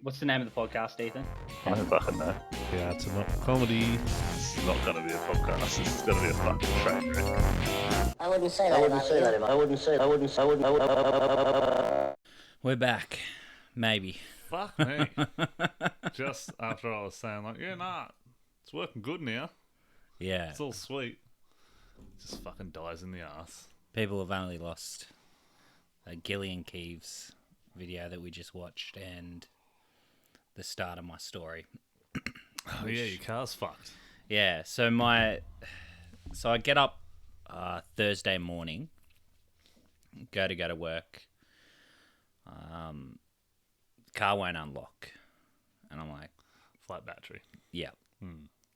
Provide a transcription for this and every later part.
What's the name of the podcast, Ethan? I don't fucking know. Yeah, it's not comedy. It's not going to be a podcast. It's going to be a fucking train wreck. I wouldn't say that. I wouldn't. We're back. Maybe. Fuck me. Just after I was saying, like, yeah, nah, it's working good now. Yeah. It's all sweet. It just fucking dies in the ass. People have only lost a Gillian Keeves video that we just watched and the start of my story. Oh, yeah, your car's fucked. Yeah, so I get up Thursday morning, go to work. Car won't unlock, and I'm like, Flat battery. yeah.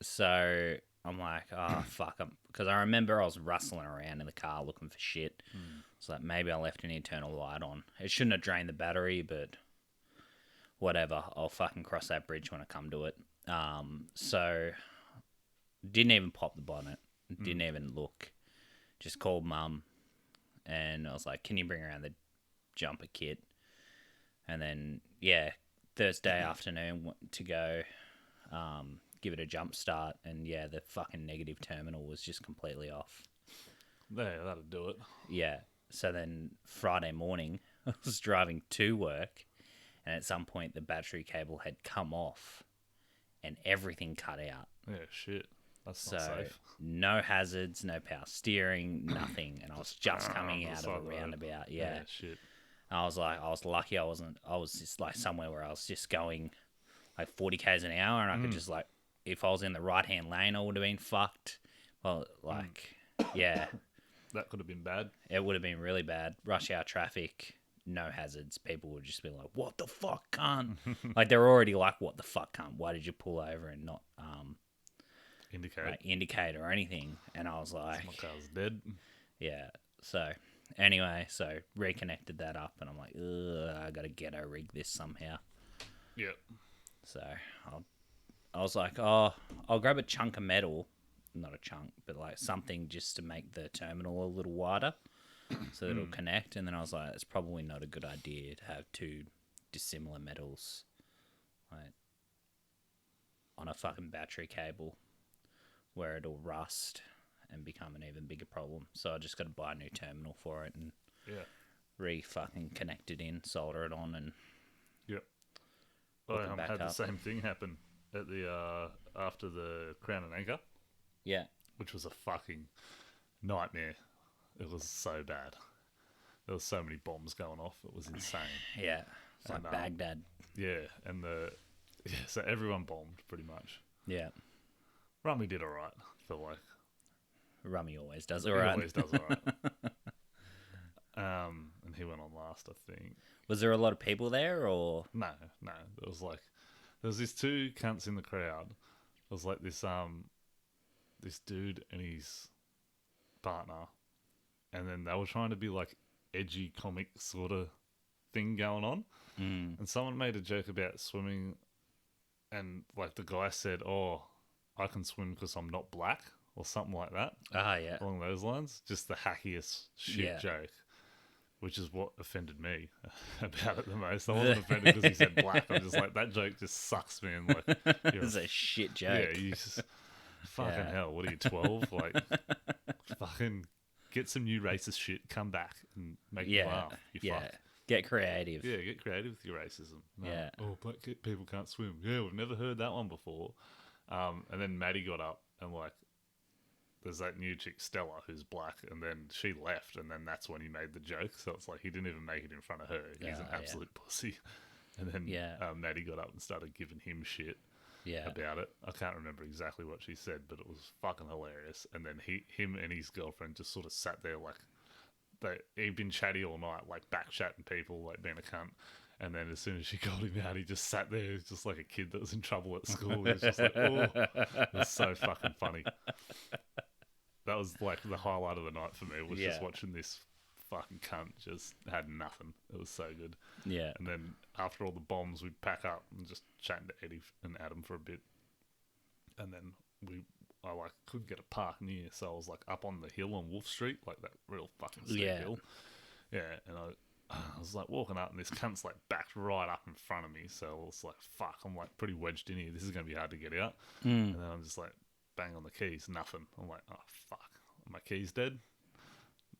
So I'm like, oh fuck, because I remember I was rustling around in the car looking for shit. It's like maybe I left an internal light on. It shouldn't have drained the battery, but whatever. I'll fucking cross that bridge when I come to it. So didn't even pop the bonnet. Didn't even look. Just called mum, and I was like, "Can you bring around the jumper kit?" And then Thursday afternoon went to go give it a jump start, and the fucking negative terminal was just completely off. There, that'll do it. Yeah. So then Friday morning, I was driving to work, and at some point the battery cable had come off, and everything cut out. Yeah, shit. That's So not safe. no hazards, no power steering, nothing, and I was just coming on out the of a side of the road. roundabout. Yeah, Yeah. shit. I was lucky I was just like somewhere where I was just going like 40 k's an hour, and I could just like, if I was in the right hand lane, I would have been fucked. Well, like, yeah, That could have been bad. it would have been really bad. Rush hour traffic, no hazards. People would just be like, "What the fuck, cunt?" Like they're already like, "What the fuck, cunt? Why did you pull over and not Indicate. like, indicate or anything?" And I was like, My car's dead. yeah. So anyway, reconnected that up, and I'm like, ugh, I gotta ghetto rig this somehow. Yep. So I was like, oh, I'll grab a chunk of metal, not a chunk, but like something just to make the terminal a little wider, so that it'll connect. And then I was like, it's probably not a good idea to have two dissimilar metals, like on a fucking battery cable, where it'll rust and become an even bigger problem. So I just got to buy a new terminal for it and Yeah. fucking connect it in, solder it on, and Yep. Hook I it back had the up. same thing happen at the after the Crown and Anchor, yeah. which was a fucking nightmare. It was so bad. There was so many bombs going off. It was insane. Yeah, it's like And, Baghdad. Yeah, and so everyone bombed pretty much. Yeah, Rummy did all right. I feel like Rummy always does he all right. always does all right. And he went on last, I think. Was there a lot of people there, or No. There was these two cunts in the crowd. There was like this dude and his partner, and then they were trying to be like edgy comic sort of thing going on. And someone made a joke about swimming, and like the guy said, "Oh, I can swim because I'm not black," or something like that, yeah, along those lines. Just the hackiest shit joke. Which is what offended me about it the most. I wasn't offended because he said black. I'm just like, that joke just sucks, man. Like, it's a shit joke. yeah, you just fucking hell. What are you, 12? Like, fucking get some new racist shit. Come back and make me laugh. You fuck. Get creative. Yeah, get creative with your racism. No. Yeah. Oh, black people can't swim. Yeah, we've never heard that one before. And then Maddie got up and like, there's that new chick, Stella, who's black, and then she left, and then that's when he made the joke. So it's like he didn't even make it in front of her. He's an absolute pussy. And then Maddie got up and started giving him shit about it. I can't remember exactly what she said, but it was fucking hilarious. And then him and his girlfriend just sort of sat there like he'd been chatty all night, like back chatting people, like being a cunt. And then as soon as she called him out, he just sat there, just like a kid that was in trouble at school. He was just like, oh, it was so fucking funny. That was like the highlight of the night for me, was just watching this fucking cunt just had nothing. It was so good. Yeah. And then after all the bombs, we'd pack up and just chatting to Eddie and Adam for a bit. And then I like couldn't get a park near, so I was like up on the hill on Wolf Street, like that real fucking steep hill. Yeah, and I was like walking up, and this cunt's like backed right up in front of me. So I was like, "Fuck!" I'm like pretty wedged in here. This is gonna be hard to get out. And then I'm just like, bang on the keys, nothing. I'm like, "Oh fuck, are my keys dead?"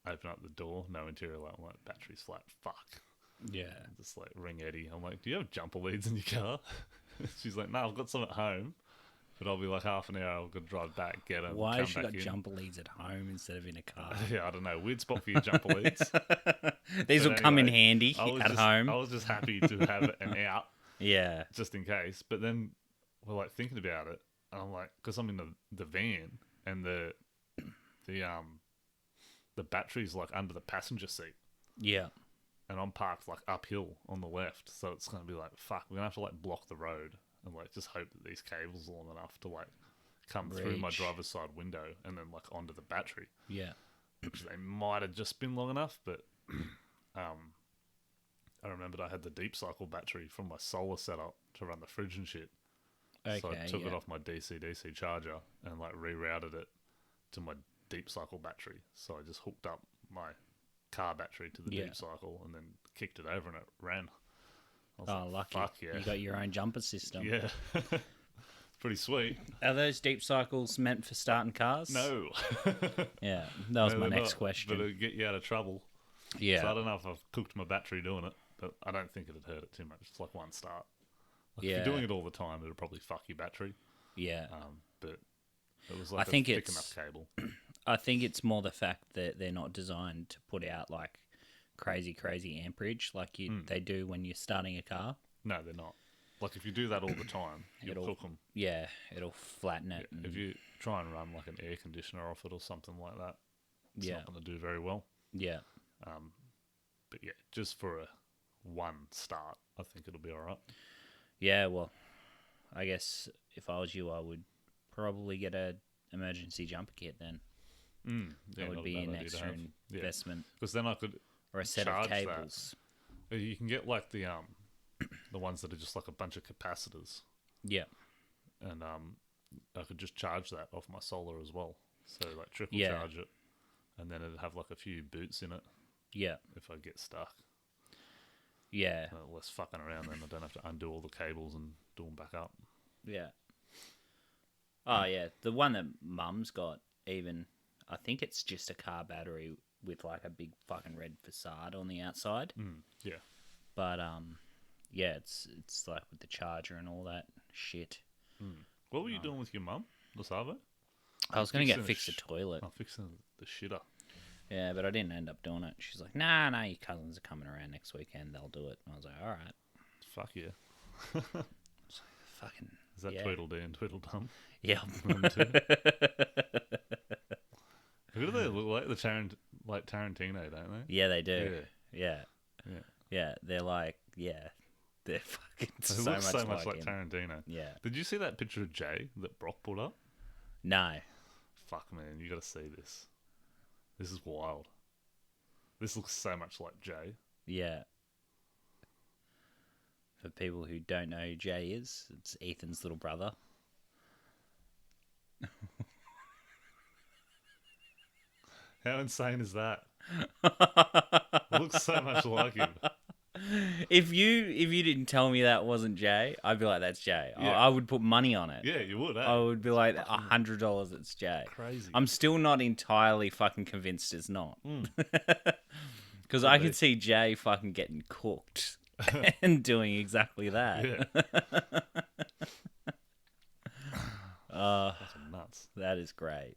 Open up the door, no interior light. I'm like, "Battery's flat." Fuck. Yeah. And just like ring Eddie. I'm like, "Do you have jumper leads in your car?" She's like, "No, I've got some at home, but I'll be like half an hour. I've got to drive back, get them, Why come has she back got in." jumper leads at home instead of in a car? Yeah, I don't know. Weird spot for your jumper leads. These will But come in anyway, handy at home. I was just happy to have an out Yeah. just in case. But then we're like thinking about it, and I'm like, because I'm in the van, and the battery's like under the passenger seat, Yeah. and I'm parked like uphill on the left, so it's gonna be like, fuck, we're gonna have to like block the road and like just hope that these cables are long enough to like come through my Reach. driver's side window and then like onto the battery, Yeah. which they might have just been long enough, but I remembered I had the deep cycle battery from my solar setup to run the fridge and shit. So I Okay, took it yeah. off my DC charger and like rerouted it to my deep cycle battery. So I just hooked up my car battery to the Yeah. deep cycle and then kicked it over and it ran. I was Oh, like, lucky. fuck yeah. You got your own jumper system. Yeah. Pretty sweet. Are those deep cycles meant for starting cars? No. Yeah, that was No, my they're next not, question. But it'd get you out of trouble. Yeah. So I don't know if I've cooked my battery doing it, but I don't think it'd hurt it too much. It's like one start. Like Yeah. If you're doing it all the time, it'll probably fuck your battery. Yeah. But it was like I think a thick it's- enough cable. I think it's more the fact that they're not designed to put out like crazy amperage like they do when you're starting a car. No, they're not. Like if you do that all the time, you'll It'll- cook them. Yeah, it'll flatten it. and- If you try and run like an air conditioner off it or something like that, it's Yeah. not going to do very well. yeah. But yeah, just for a one start, I think it'll be all right. Yeah, well, I guess if I was you, I would probably get a emergency jumper kit then. Yeah, That would not a be bad an idea to extra have. Yeah. investment. Because then I could Or a set of charge that. cables. You can get like the ones that are just like a bunch of capacitors, Yeah. and I could just charge that off my solar as well. So like trickle Yeah. charge it, and then it'd have like a few boots in it Yeah. if I get stuck. Yeah. Less fucking around, then I don't have to undo all the cables and do them back up. Yeah. Oh, yeah. The one that Mum's got, even, I think it's just a car battery with like a big fucking red facade on the outside. Yeah. But, yeah, it's like with the charger and all that shit. What were you doing with your mum, the Savo? I was going to get Fixing fixed a toilet. I'm fixing the shitter. Yeah, but I didn't end up doing it. She's like, nah, your cousins are coming around next weekend. They'll do it. And I was like, all right. Fuck yeah. Fucking. Is that yeah. Tweedledee and Tweedledum? Yeah. Them two? Who do they look like? Like Tarantino, don't they? Yeah, they do. Yeah. Yeah. Yeah. Yeah. They're like, yeah. They're fucking They so look much so much like like him. Tarantino. Yeah. Did you see that picture of Jay that Brock put up? No. Fuck, man, you got to see this. This is wild. This looks so much like Jay. Yeah. For people who don't know who Jay is, it's Ethan's little brother. How insane is that? Looks so much like him. If you didn't tell me that wasn't Jay, I'd be like, that's Jay. Yeah. I would put money on it. Yeah, you would, eh? I would be like, $100 it's Jay. Crazy. I'm still not entirely fucking convinced it's not. Because I could see Jay fucking getting cooked and doing exactly that. Yeah. That's nuts. That is great.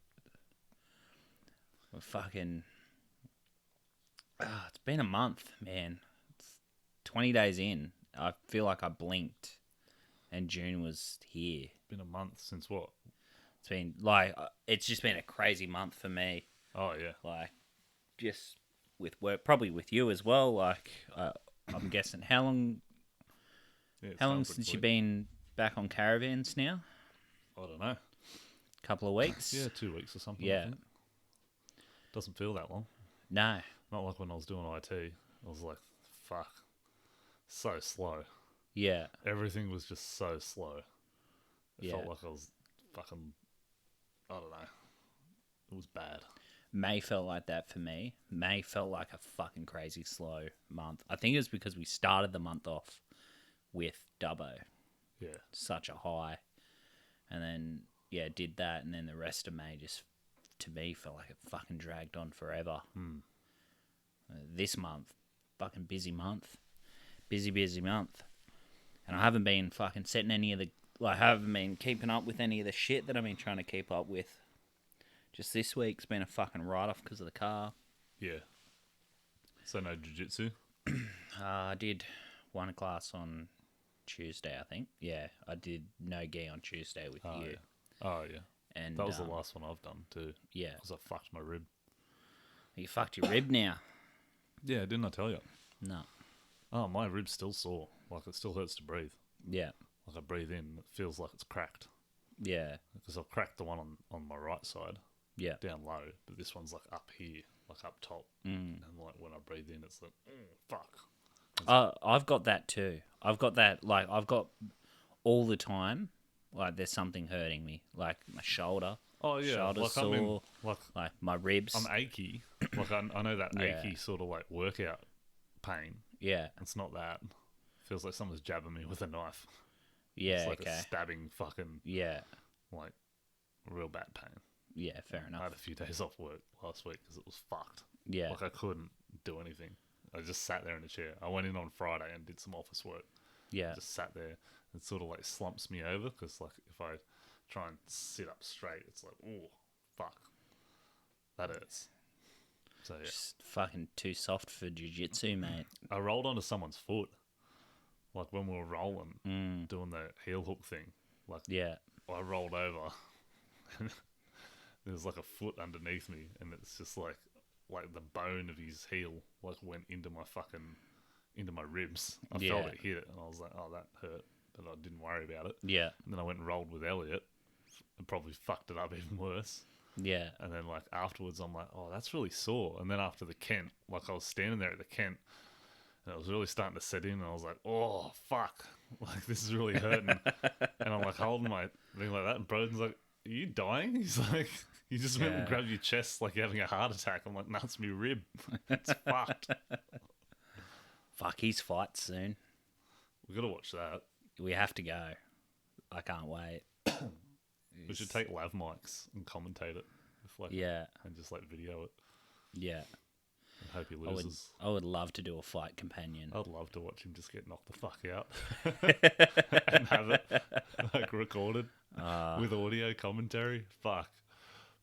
Fucking. It's been a month, man. It's 20 days in. I feel like I blinked and June was here. Been a month since what? It's been like, it's just been a crazy month for me. Oh, yeah. Like, just with work, probably with you as well. Like, I'm guessing, how long Yeah, it's How long gone pretty since you've quick. been back on caravans now? I don't know. Couple of weeks? Yeah, 2 weeks or something. I Yeah. think. Doesn't feel that long. No. Not like when I was doing IT. I was like, fuck. So slow. Yeah. Everything was just so slow. It Yeah. felt like I was fucking, I don't know. It was bad. May felt like that for me. May felt like a fucking crazy slow month. I think it was because we started the month off with Dubbo, Yeah. such a high, and then did that, and then the rest of May just to me felt like it fucking dragged on forever. This month, fucking busy month, busy month, and I haven't been fucking setting any of the I haven't been keeping up with any of the shit that I've been trying to keep up with. Just this week's been a fucking write-off because of the car. Yeah. So no jiu-jitsu? I did one class on Tuesday, I think. Yeah, I did no gi on Tuesday with you. Yeah. Oh, yeah. And That was the last one I've done, too. Yeah. Because I fucked my rib. You fucked your rib now. Yeah, didn't I tell you? No. Oh, my rib's still sore. Like, it still hurts to breathe. Yeah. Like, I breathe in, it feels like it's cracked. Yeah. Because I've cracked the one on my right side. Yeah. Down low, but this one's like up here, like up top. And like when I breathe in, it's like, fuck. I've got that too. I've got that, like, I've got all the time, like, there's something hurting me. Like, my shoulder. Oh, yeah. Shoulder like, sore. I mean, like, my ribs. I'm achy. Like, I know that Yeah. achy sort of like workout pain. Yeah. It's not that. It feels like someone's jabbing me with a knife. Yeah, It's like okay. a stabbing fucking, Yeah. like, real bad pain. Yeah, fair I enough. had a few days off work last week because it was fucked. Yeah. Like, I couldn't do anything. I just sat there in a chair. I went in on Friday and did some office work. Yeah. Just sat there. It sort of like slumps me over because, like, if I try and sit up straight, it's like, oh, fuck. That hurts. So, yeah. Just fucking too soft for jiu-jitsu, mate. I rolled onto someone's foot. Like, when we were rolling, doing the heel hook thing. Like, Yeah. I rolled over. And there's like a foot underneath me, and it's just like the bone of his heel like went into my ribs. I felt it hit it, and I was like, oh, that hurt, but I didn't worry about it. Yeah. And then I went and rolled with Elliot, and probably fucked it up even worse. Yeah. And then like afterwards, I'm like, oh, that's really sore. And then after the Kent, like I was standing there at the Kent, and it was really starting to set in, and I was like, oh, fuck, like this is really hurting. And I'm like holding my thing like that, and Broden's like, are you dying? He's like, you just went and grabbed your chest like you're having a heart attack. I'm like, nah, it's me rib. It's fucked. Fuck, his fight soon. We gotta watch that. We have to go. I can't wait. We should take lav mics and commentate it. With like, Yeah. And just like video it. Yeah. And hope he I loses. would love to do a fight companion. I'd love to watch him just get knocked the fuck out and have it like recorded with audio commentary. Fuck,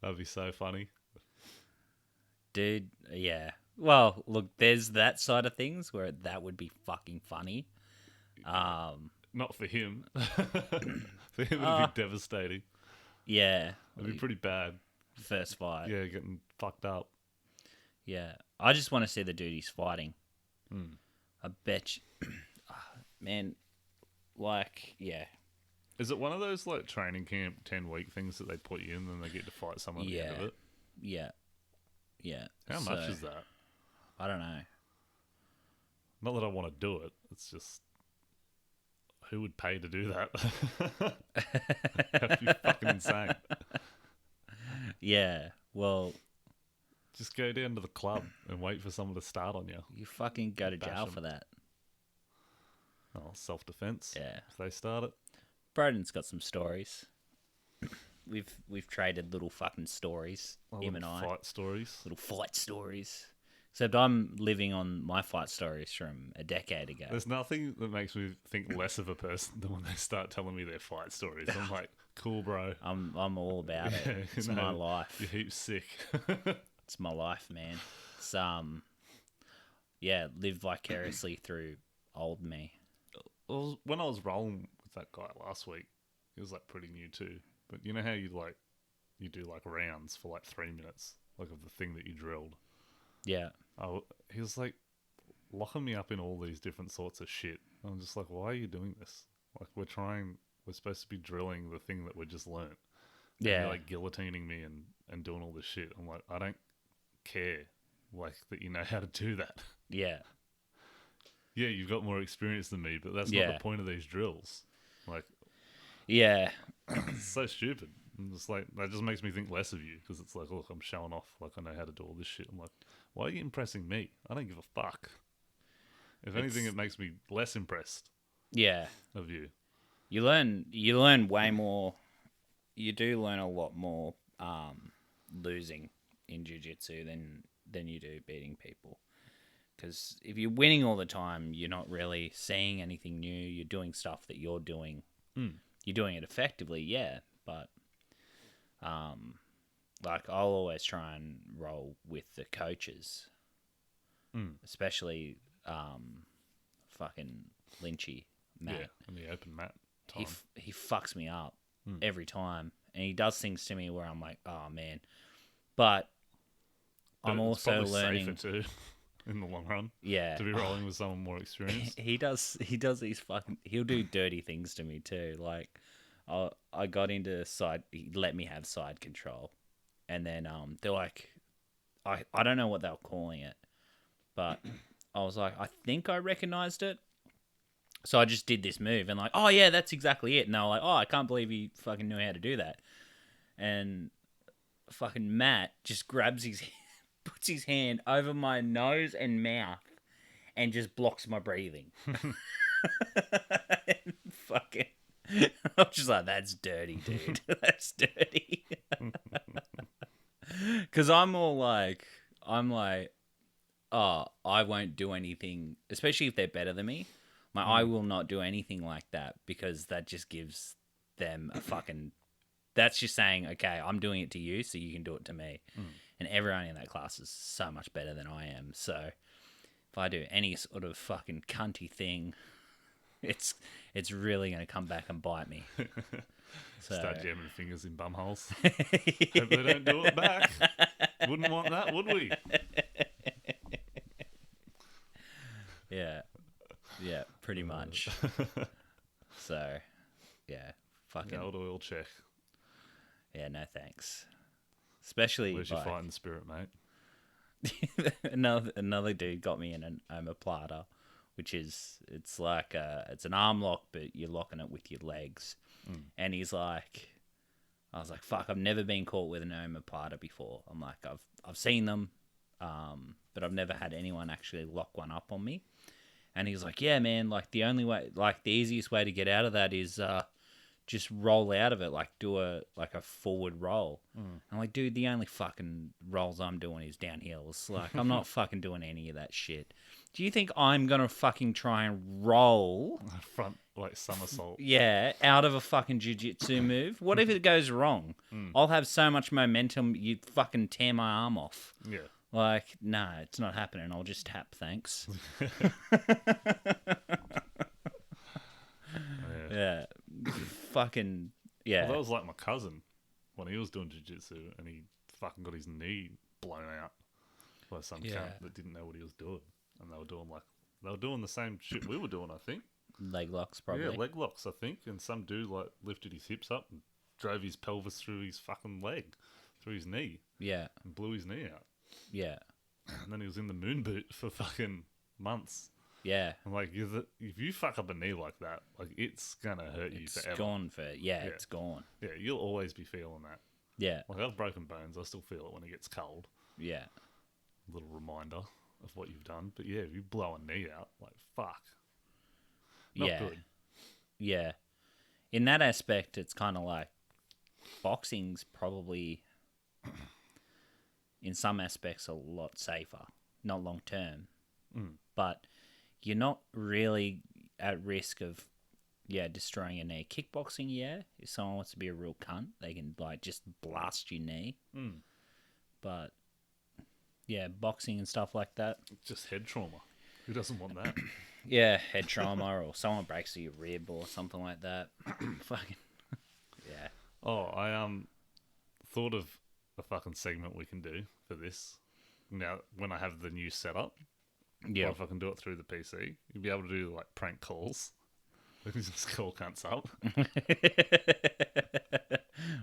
that'd be so funny. Dude, yeah. Well, look, there's that side of things where that would be fucking funny. Not for him. For him, it'd be devastating. Yeah. It'd be pretty bad. First fight. Yeah, getting fucked up. Yeah. I just want to see the dude he's fighting. I bet you. Man, like, yeah. Is it one of those like training camp 10-week things that they put you in and they get to fight someone at the end of it? Yeah. Yeah. How much is that? I don't know. Not that I want to do it. It's just who would pay to do that? That'd be fucking insane. Yeah. Well, Just go down to the club and wait for someone to start on you. you fucking go to Bash jail 'em. for that. Oh, self-defense. Yeah. If they start it. Broden's got some stories. We've traded little fucking stories, him and I. Fight stories. Little fight stories. Except I'm living on my fight stories from a decade ago. There's nothing that makes me think less of a person than when they start telling me their fight stories. I'm like, cool, bro. I'm all about it. Yeah, It's you know, my life. You're heaps sick. It's my life, man. It's live vicariously through old me. Well, when I was rolling with that guy last week, he was like pretty new too. But you know how you do like rounds for like 3 minutes, like of the thing that you drilled. Yeah. He was like locking me up in all these different sorts of shit. I'm just like, why are you doing this? Like we're supposed to be drilling the thing that we just learnt. And Yeah. you're like guillotining me and doing all this shit. I'm like, I don't care like that you know how to do that. Yeah. Yeah, you've got more experience than me, but that's not Yeah. the point of these drills. Like, Yeah. it's so stupid. And it's like, that just makes me think less of you because it's like, look, I'm showing off. Like, I know how to do all this shit. I'm like, why are you impressing me? I don't give a fuck. If anything, it makes me less impressed Yeah. of you. You learn way more. You do learn a lot more losing in jiu-jitsu than you do beating people. Because if you're winning all the time, you're not really seeing anything new. You're doing stuff that you're doing. You're doing it effectively, yeah. But like I'll always try and roll with the coaches, especially fucking Lynchy Matt. Yeah, in the open mat time. He fucks me up every time, and he does things to me where I'm like, oh man. But I'm it's also probably learning safer too, in the long run. Yeah, To be rolling with someone more experienced. he does these fucking. He'll do dirty things to me too. Like, I got into side. He let me have side control, and then they're like, I don't know what they were calling it, but I was like, I think I recognized it. So I just did this move and like, oh yeah, that's exactly it. And they were like, oh, I can't believe he fucking knew how to do that. And fucking Matt just grabs puts his hand over my nose and mouth and just blocks my breathing. And fucking, I'm just like, that's dirty, dude. That's dirty. Because I'm like, oh, I won't do anything, especially if they're better than me. I will not do anything like that because that just gives them a fucking. That's just saying, okay, I'm doing it to you, so you can do it to me. And everyone in that class is so much better than I am. So if I do any sort of fucking cunty thing, it's really going to come back and bite me. So. Start jamming fingers in bum holes. Hope they don't do it back. Wouldn't want that, would we? Yeah, pretty much. So, yeah, fucking. The old oil check. Yeah, no thanks. Especially Where's your fighting spirit, mate? another dude got me in an omoplata, which is it's like it's an arm lock, but you're locking it with your legs. And he's like, I was like, fuck, I've never been caught with an omoplata before. I'm like, I've seen them, but I've never had anyone actually lock one up on me. And he's like, yeah, man, like the only way, like the easiest way to get out of that is just roll out of it, like do a forward roll. I'm like, dude, the only fucking rolls I'm doing is downhills. Like, I'm not fucking doing any of that shit. Do you think I'm gonna fucking try and roll Front, like, somersault. Yeah, out of a fucking jiu-jitsu move? What if it goes wrong? I'll have so much momentum, you'd fucking tear my arm off. Yeah. Like, no, it's not happening. I'll just tap, thanks. Yeah. Fucking, yeah. Well, that was like my cousin when he was doing jiu-jitsu and he fucking got his knee blown out by some cunt that didn't know what he was doing. And they were doing the same shit we were doing, I think. Leg locks, probably. Yeah, leg locks, I think. And some dude, like, lifted his hips up and drove his pelvis through his fucking leg, through his knee. Yeah. And blew his knee out. Yeah. And then he was in the moon boot for fucking months. Yeah. I'm like, if you fuck up a knee like that, like, it's gonna hurt you forever. It's gone for, it's gone. Yeah, you'll always be feeling that. Yeah. Like, I've broken bones, I still feel it when it gets cold. Yeah. A little reminder of what you've done. But yeah, if you blow a knee out, like, fuck. Not good. Yeah. In that aspect, it's kind of like boxing's probably, in some aspects, a lot safer. Not long term. But you're not really at risk of, destroying a knee. Kickboxing, if someone wants to be a real cunt, they can, like, just blast your knee. But, yeah, boxing and stuff like that. Just head trauma. Who doesn't want that? Yeah, head trauma or someone breaks your rib or something like that. Fucking, yeah. Oh, I thought of a fucking segment we can do for this. Now, when I have the new setup, Yeah. or if I can do it through the PC, you'll be able to do, like, prank calls. We can just call cunts up.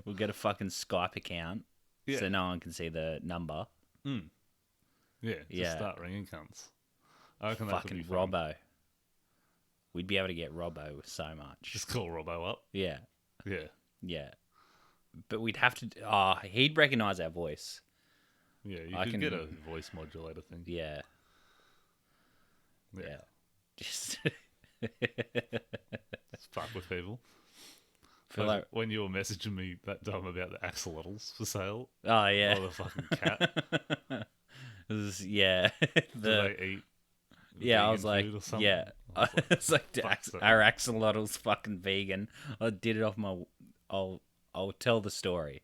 We'll get a fucking Skype account so no one can see the number. Yeah, just start ringing cunts. I reckon that could be Fucking fun. Robbo. We'd be able to get Robbo so much. Just call Robbo up. Yeah. Yeah. Yeah. but we'd have to. Oh, he'd recognize our voice. Yeah, you I could can- get a voice modulator thing. Yeah. Yeah. Yeah. Just Fuck with people. feel Like, like. when you were messaging me that time about the axolotls for sale, Oh yeah. or the fucking cat, Yeah. do they eat Yeah, I vegan was like, food or something? yeah. I was like, It's like fuck that. our axolotl's fucking vegan. I did it off my. I'll tell the story.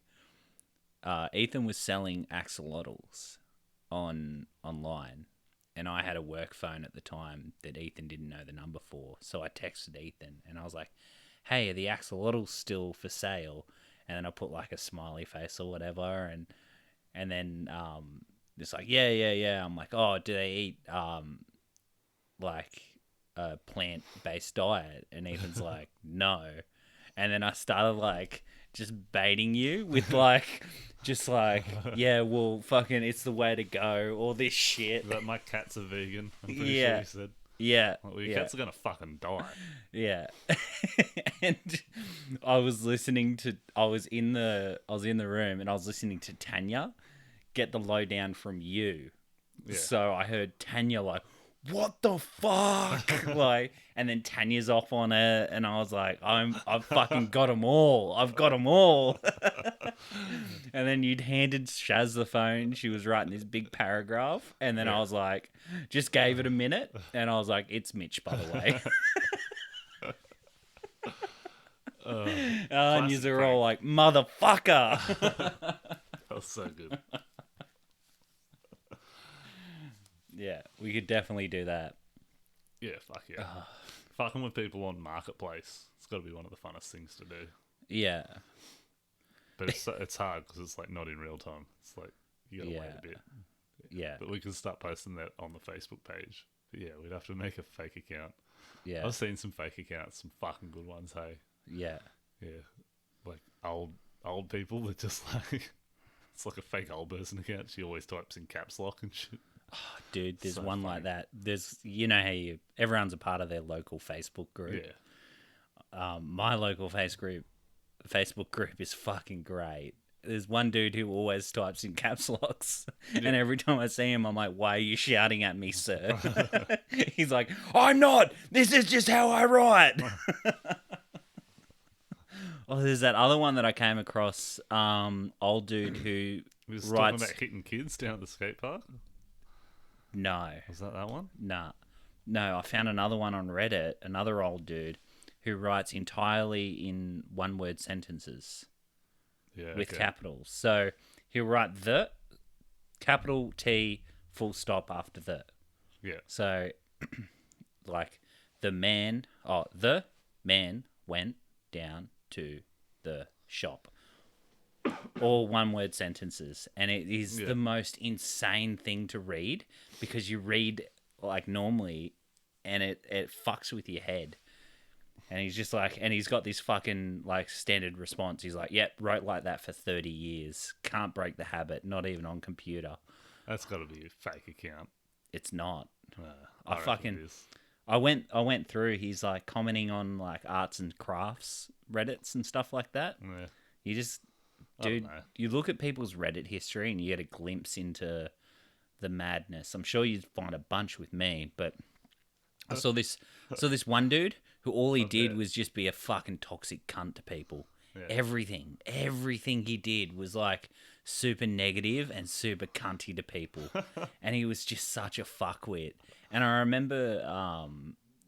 Ethan was selling axolotls online, and I had a work phone at the time that Ethan didn't know the number for. So I texted Ethan, and I was like, "Hey, are the axolotls still for sale?" And then I put like a smiley face or whatever, and then it's like, yeah. I'm like, "Oh, do they eat like a plant-based diet?" And Ethan's like, "No." And then I started like just baiting you with like just like, yeah, well, fucking it's the way to go, all this shit. That my cat's a vegan. I'm pretty Yeah. sure you said. Yeah. Well, your yeah. cats are gonna fucking die. Yeah. And I was in the room and I was listening to Tanya get the lowdown from you. Yeah. So I heard Tanya like, "What the fuck?" like, and then Tanya's off on it, and I was like, I've fucking got them all. I've got them all. And then you'd handed Shaz the phone. She was writing this big paragraph, and then I was like, just gave it a minute, and I was like, "It's Mitch, by the way." And you were all like, "Motherfucker." That was so good. Yeah, we could definitely do that. Yeah, fuck yeah. Fucking with people on Marketplace. It's got to be one of the funnest things to do. Yeah. But it's hard because it's like not in real time. It's like you got to wait a bit. Yeah. But we can start posting that on the Facebook page. But yeah, we'd have to make a fake account. Yeah. I've seen some fake accounts, some fucking good ones. Hey, Yeah. yeah, like old people that just like it's like a fake old person account. She always types in caps lock and shit. Dude, there's So one funny. like that. There's, you know how everyone's a part of their local Facebook group. Yeah, My local Facebook group is fucking great. There's one dude who always types in caps locks, and every time I see him, I'm like, "Why are you shouting at me, sir?" He's like, "I'm not. This is just how I write." Oh, there's that other one that I came across. Old dude who we was writes. talking about hitting kids down at the skate park. No. Was that one? Nah. No, I found another one on Reddit, another old dude who writes entirely in one-word sentences Yeah, with okay. capitals. So he'll write the, capital T, full stop after the. Yeah, So, like, the man went down to the shop. All one-word sentences. And it is the most insane thing to read because you read like normally and it fucks with your head. And he's just like, and he's got this fucking like standard response. He's like, "Yep, wrote like that for 30 years. Can't break the habit, not even on computer." that's got to be a fake account. It's not. I reckon fucking- it is. I went through. He's like commenting on like arts and crafts Reddits and stuff like that. Yeah. You just, I don't dude, know. you look at people's Reddit history and you get a glimpse into the madness. I'm sure you'd find a bunch with me, but I saw this one dude who all he did was just be a fucking toxic cunt to people. Yeah. Everything he did was like super negative and super cunty to people. And he was just such a fuckwit. And I remember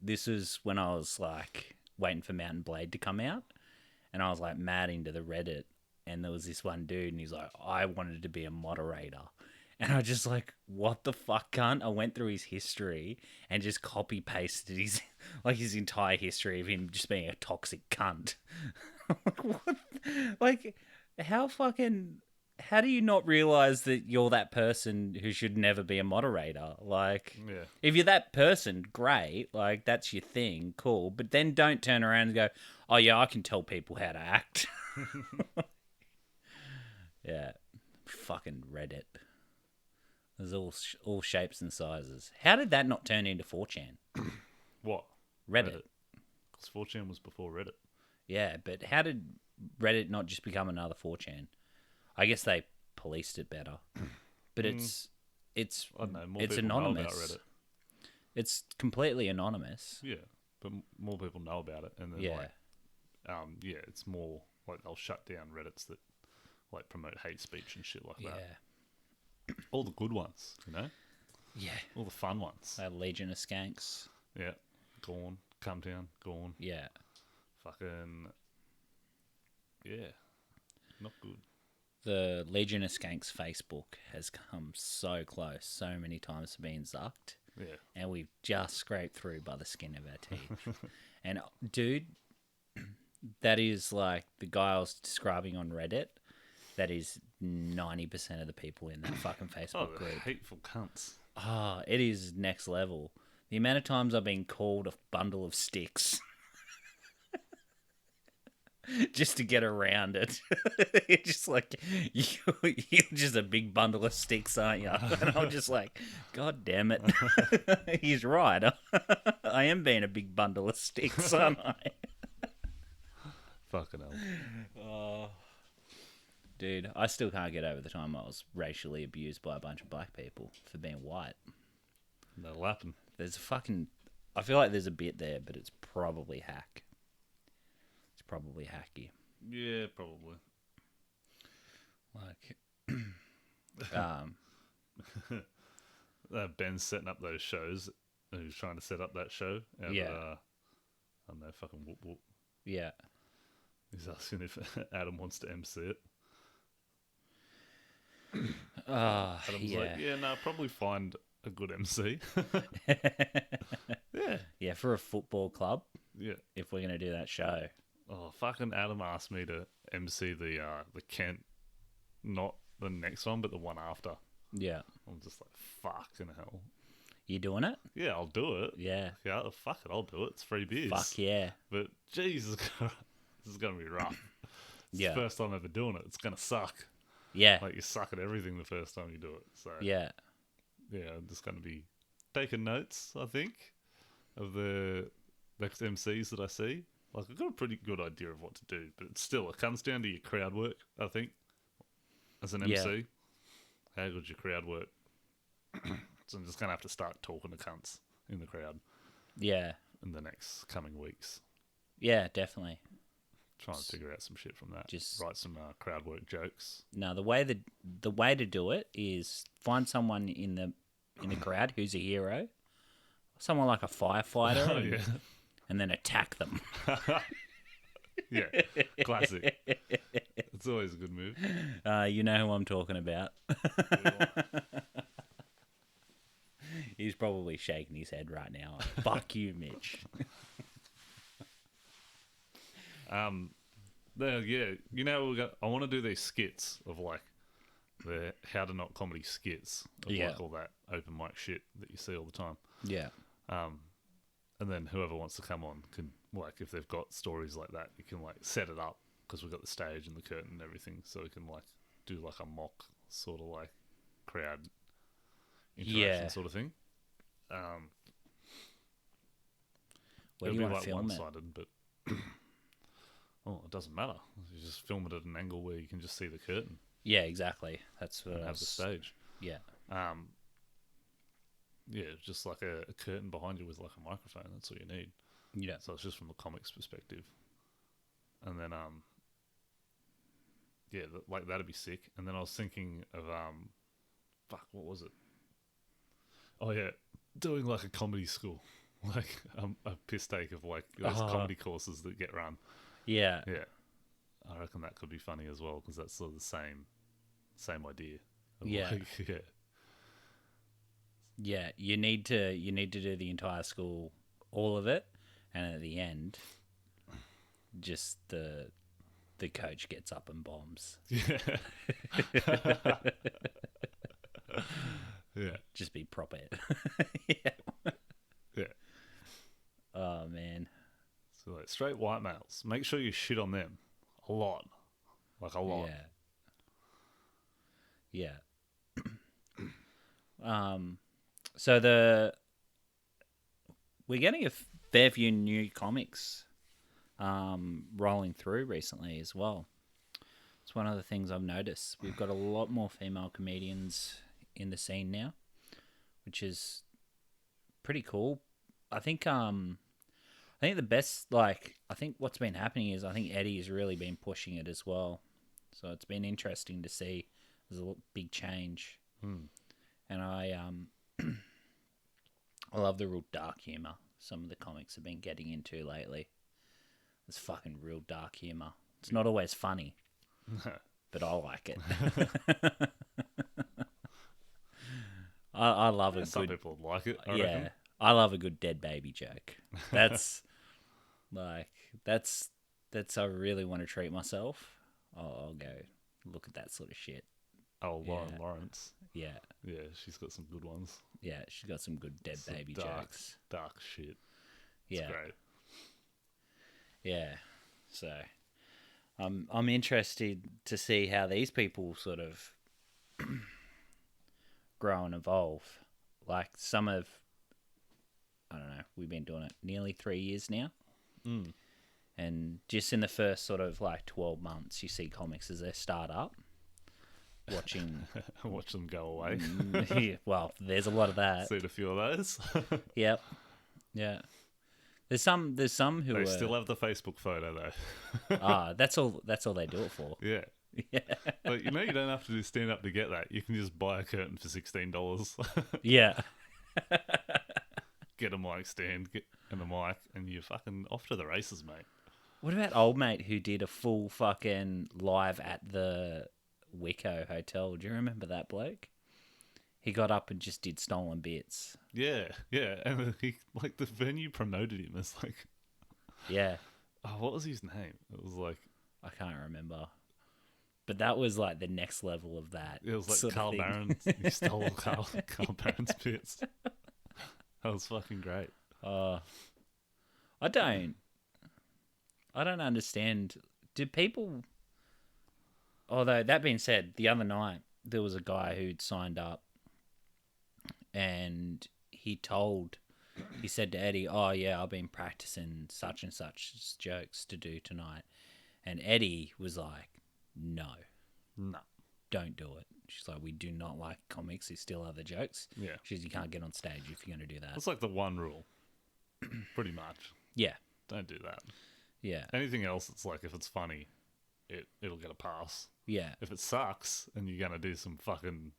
this was when I was like waiting for Mountain Blade to come out. And I was like mad into the Reddit. And there was this one dude and he's like, "I wanted to be a moderator." And I just like, what the fuck, cunt? I went through his history and just copy pasted his entire history of him just being a toxic cunt. Like, what? Like, how do you not realize that you're that person who should never be a moderator? Like, Yeah. if you're that person, great. Like, that's your thing, cool. But then don't turn around and go, "Oh yeah, I can tell people how to act." Yeah, fucking Reddit. There's all shapes and sizes. How did that not turn into 4chan? What? Reddit. Because 4chan was before Reddit. Yeah, but how did Reddit not just become another 4chan? I guess they policed it better, but it's I don't know. More it's people know about anonymous. Reddit. It's completely anonymous. Yeah, but more people know about it, and then Yeah. it's more like they'll shut down Reddits that like promote hate speech and shit like Yeah. that. All the good ones, you know, Yeah. all the fun ones. Legion of Skanks. Yeah, Gone, Come Down, Gone, Yeah. fucking yeah, not good. The Legion of Skanks Facebook has come so close, so many times to being zucked, Yeah, and we've just scraped through by the skin of our teeth. And dude, that is like the guy I was describing on Reddit. That is 90% of the people in that fucking oh, Facebook the group. hateful cunts. Ah, it is next level. The amount of times I've been called a bundle of sticks. Just to get around it. It's just like, you're just a big bundle of sticks, aren't you? And I'm just like, God damn it. He's right. I am being a big bundle of sticks, aren't I? Fucking hell. Oh, dude, I still can't get over the time I was racially abused by a bunch of black people for being white. That'll happen. There's a fucking... I feel like there's a bit there, but it's probably hack. It's probably hacky. Yeah, probably. Like, Ben's setting up those shows. Who's trying to set up that show? And, Yeah. I don't know, fucking whoop whoop. yeah. He's asking if Adam wants to MC it. Adam's Yeah. like, yeah, no, probably find a good MC. Yeah. Yeah, for a football club, Yeah. if we're going to do that show. Oh, fucking Adam asked me to MC the Kent, not the next one, but the one after. Yeah. I'm just like, fucking hell. You doing it? Yeah, I'll do it. Yeah. Yeah, fuck it, I'll do it. It's free beers. Fuck yeah. But Jesus, this is gonna be rough. It's Yeah. the first time ever doing it. It's gonna suck. Yeah. Like you suck at everything the first time you do it. So Yeah. I'm just gonna be taking notes. I think of the next MCs that I see. Like I've got a pretty good idea of what to do, but it comes down to your crowd work. I think as an Yeah. MC, how good's your crowd work? So I'm just gonna have to start talking to cunts in the crowd Yeah. in the next coming weeks. Yeah, definitely. Trying to figure out some shit from that. Just- write some crowd work jokes. No, the way to do it is find someone in the crowd who's a hero, someone like a firefighter, Oh yeah, and then attack them. yeah, classic. It's always a good move. You know who I'm talking about. He's probably shaking his head right now. Fuck you, Mitch. Yeah, you know, I want to do these skits of like the how to not comedy skits of Yeah. like all that open mic shit that you see all the time. Yeah. And then whoever wants to come on can, like, if they've got stories like that, you can like set it up because we've got the stage and the curtain and everything, so we can like do like a mock sort of like crowd interaction Yeah. sort of thing. Where do It'll you be want to like film it? one-sided, but it doesn't matter. You just film it at an angle where you can just see the curtain Yeah, exactly. That's what and I have the was... stage. Yeah. Yeah, just like a curtain behind you with like a microphone. That's all you need. Yeah. So it's just from the comics perspective. And then, like that'd be sick. And then I was thinking of, fuck, what was it? Oh yeah, doing like a comedy school, like a piss take of like those comedy courses that get run. Yeah. Yeah, I reckon that could be funny as well because that's sort of the same idea. Of Yeah. like, yeah. Yeah, you need to do the entire school, all of it, and at the end, just the coach gets up and bombs. Yeah. Yeah. Just be proper. Yeah. Yeah. Oh man. So like straight white males, make sure you shit on them a lot, like a lot. Yeah. Yeah. So we're getting a fair few new comics rolling through recently as well. It's one of the things I've noticed. We've got a lot more female comedians in the scene now, which is pretty cool. I think the best, like, I think what's been happening is I think Eddie has really been pushing it as well. So it's been interesting to see. There's a big change. And I love the real dark humor some of the comics have been getting into lately. It's fucking real dark humor. It's not always funny, but I like it. I love it. Some people would like it. I yeah, reckon. I love a good dead baby joke. That's that's I really want to treat myself. I'll go look at that sort of shit. Oh, Lauren Yeah. Lawrence. Yeah, Yeah, she's got some good ones. yeah, she's got some good dead Some baby dark, jokes. dark shit. It's Yeah, great. yeah. So, I'm interested to see how these people sort of grow and evolve. Like some of, I don't know, we've been doing it nearly 3 years now. And just in the first sort of like 12 months, you see comics as they start up, watching. Watch them go away. Yeah, well, there's a lot of that. Seen a few of those. Yep. Yeah. There's some who They are, still have the Facebook photo though. that's all they do it for. Yeah. Yeah. But you know you don't have to do stand up to get that. You can just buy a curtain for $16. Yeah. Get a mic stand and a mic, and you're fucking off to the races, mate. What about old mate who did a full fucking live at the Wico Hotel? Do you remember that bloke? He got up and just did stolen bits. Yeah, and he like the venue promoted him as like, Yeah. oh, what was his name? It was like I can't remember. But that was like the next level of that. it was like sort of Carl thing. Barron. He stole Carl Barron's bits. That was fucking great. I don't understand. Do people? Although that being said, the other night there was a guy who'd signed up, and he said to Eddie, "Oh yeah, I've been practicing such and such jokes to do tonight," and Eddie was like, "No, No. don't do it." She's like, "We do not like comics who steal other jokes." Yeah. She says, "You can't get on stage if you're going to do that." It's like the one rule, pretty much. Yeah, Don't do that. yeah, Anything else, it's like if it's funny, it'll get a pass. yeah, If it sucks and you're gonna do some fucking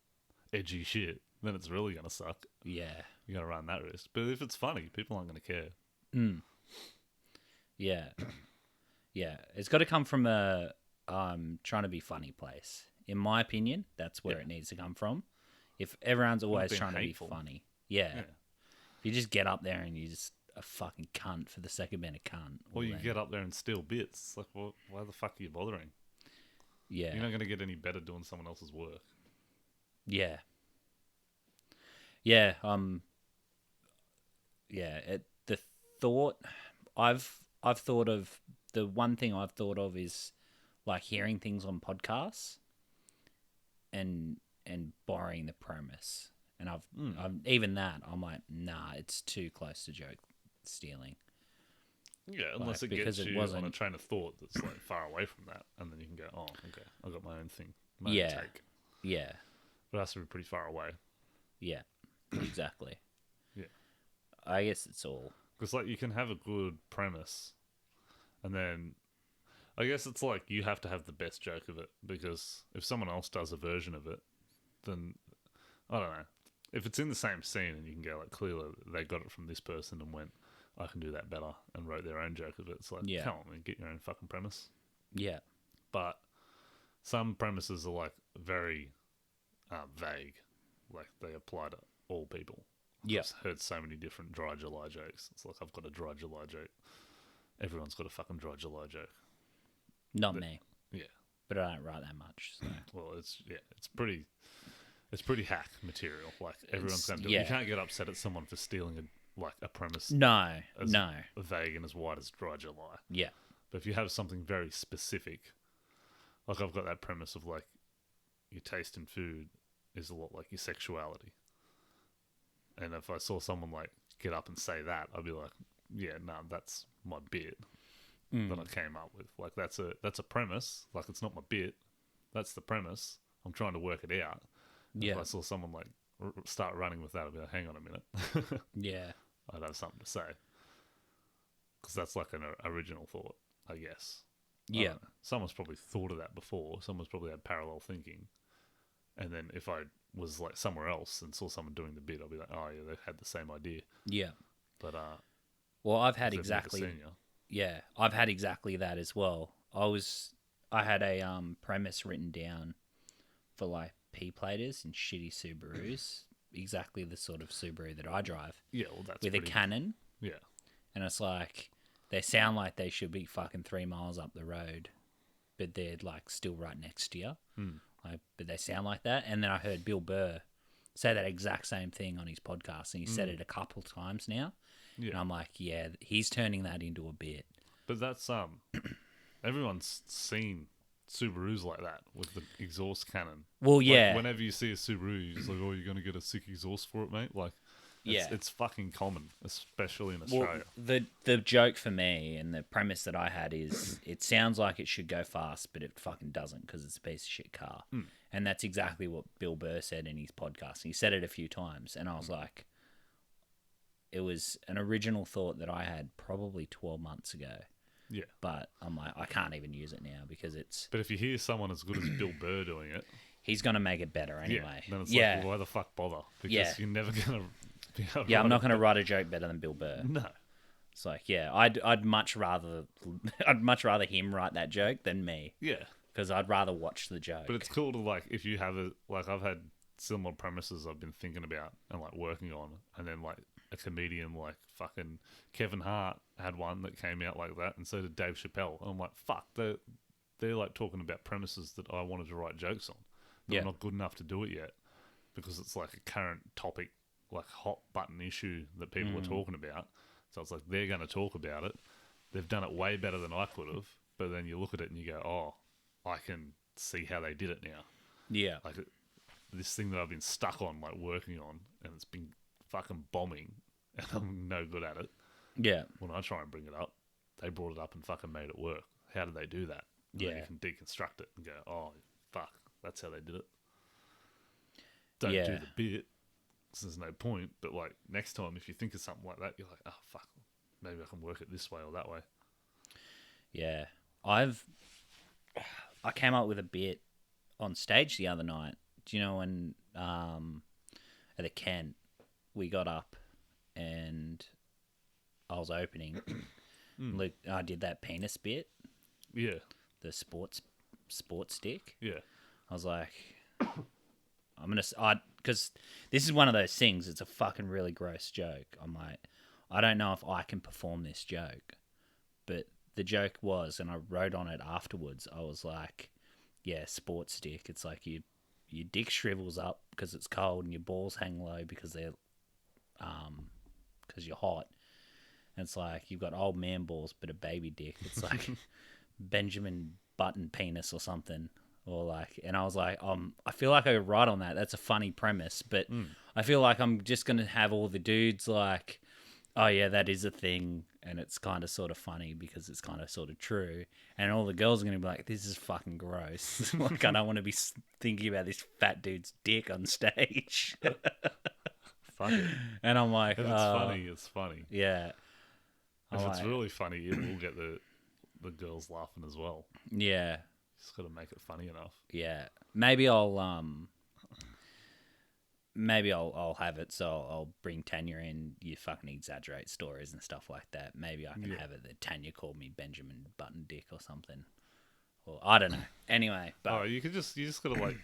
edgy shit, then it's really gonna suck. yeah. You gotta run that risk. But if it's funny, people aren't gonna care. Yeah, yeah. It's got to come from a trying to be funny place. In my opinion, that's where Yeah. it needs to come from. If everyone's always being trying hateful. to be funny, yeah. Yeah. If you just get up there and you're just a fucking cunt for the sake of being a cunt, Or you then- get up there and steal bits. It's like, well, why the fuck are you bothering? yeah, You're not gonna get any better doing someone else's work. yeah, yeah. The thought I've thought of, the one thing I've thought of is like hearing things on podcasts and borrowing the premise. And I've even that I'm like, nah, it's too close to joke stealing. Yeah, unless Like, it because gets it you on a wasn't- train of thought that's like far away from that, and then you can go, oh, okay, I've got my own thing, my Yeah. own take. Yeah, But it has to be pretty far away. yeah, exactly. Yeah. I guess it's all. Because like you can have a good premise, and then I guess it's like you have to have the best joke of it, because if someone else does a version of it, then I don't know. If it's in the same scene and you can go like clearly they got it from this person and went, I can do that better, and wrote their own joke of it. It's like, Yeah. come on, man, get your own fucking premise. Yeah, But some premises are like very vague, like they apply to all people. Yeah. I've heard so many different dry July jokes. It's like I've got a dry July joke. Everyone's got a fucking dry July joke. not me, Yeah. but I don't write that much. So. Well, it's pretty hack material. Like everyone's going to do. yeah. You can't get upset at someone for stealing a premise No, as no, vague and as wide as dry July. yeah, But if you have something very specific, like I've got that premise of like your taste in food is a lot like your sexuality. And if I saw someone like get up and say that, I'd be like, yeah, no, that's my bit. that I came up with. Like that's a premise. Like it's not my bit. That's the premise. I'm trying to work it out. Yeah. If I saw someone like start running with that, I'd be like, hang on a minute. Yeah. I'd have something to say. Because that's like an original thought, I guess. I Yeah. don't know. Someone's probably thought of that before. Someone's probably had parallel thinking. And then if I was like somewhere else and saw someone doing the bit, I'd be like, oh yeah, they've had the same idea. Yeah. But Well, I've had they've never exactly. seen you. Yeah, I've had exactly that as well. I had a premise written down for like P-platers and shitty Subarus, exactly the sort of Subaru that I drive, Yeah, well, that's with a pretty, cannon, Yeah, and it's like they sound like they should be fucking 3 miles up the road, but they're like still right next to you. Like, but they sound like that. And then I heard Bill Burr say that exact same thing on his podcast, and he said it a couple times now. yeah. And I'm like, yeah, he's turning that into a bit. But that's everyone's seen Subarus like that with the exhaust cannon. Well, Like, yeah. whenever you see a Subaru, you're just like, oh, you're gonna get a sick exhaust for it, mate. Like, it's fucking common, especially in Australia. Well, the joke for me and the premise that I had is it sounds like it should go fast, but it fucking doesn't because it's a piece of shit car. And that's exactly what Bill Burr said in his podcast. He said it a few times, and I was like, it was an original thought that I had probably 12 months ago. Yeah. But I'm like, I can't even use it now because But if you hear someone as good as Bill Burr doing it, he's going to make it better anyway. then it's like, well, why the fuck bother? Because you're never gonna be able to I'm not going to write a joke better than Bill Burr. No. It's like, I'd much rather him write that joke than me. Yeah. Because I'd rather watch the joke. But it's cool to like if you have I've had similar premises I've been thinking about and like working on, and then like a comedian like fucking Kevin Hart had one that came out like that, and so did Dave Chappelle. And I'm like, fuck, they're like talking about premises that I wanted to write jokes on. But I'm not good enough to do it yet because it's like a current topic, like hot button issue that people are talking about. So it's like they're going to talk about it. They've done it way better than I could have. But then you look at it and you go, oh, I can see how they did it now. Yeah. Like this thing that I've been stuck on, like working on, and it's been fucking bombing, and I'm no good at it. Yeah. When I try and bring it up, they brought it up and fucking made it work. How did they do that? And then you can deconstruct it and go, oh, fuck, that's how they did it. Don't do the bit, because there's no point. But like next time, if you think of something like that, you're like, oh, fuck, maybe I can work it this way or that way. Yeah. I came up with a bit on stage the other night. Do you know when at the Kent we got up and I was opening. Look, I did that penis bit. Yeah. The sports stick. Yeah. I was like, because this is one of those things. It's a fucking really gross joke. I'm like, I don't know if I can perform this joke, but the joke was, and I wrote on it afterwards. I was like, yeah, sports stick. It's like your dick shrivels up because it's cold, and your balls hang low because they're because you're hot. And it's like you've got old man balls but a baby dick. It's like Benjamin Button penis or something. Or like, and I was like, I feel like I could write on that. That's a funny premise, but I feel like I'm just gonna have all the dudes like, oh yeah, that is a thing, and it's kind of sort of funny because it's kind of sort of true, and all the girls are gonna be like, this is fucking gross. Like, I don't want to be thinking about this fat dude's dick on stage. Fuck it. And I'm like, If it's funny, it's funny. Yeah. If it's really funny, it will get the girls laughing as well. Yeah. Just got to make it funny enough. Yeah. Maybe I'll have it, so I'll bring Tanya in. You fucking exaggerate stories and stuff like that. Maybe I can have it that Tanya called me Benjamin Button Dick or something. Or I don't know. Anyway, but you just got to like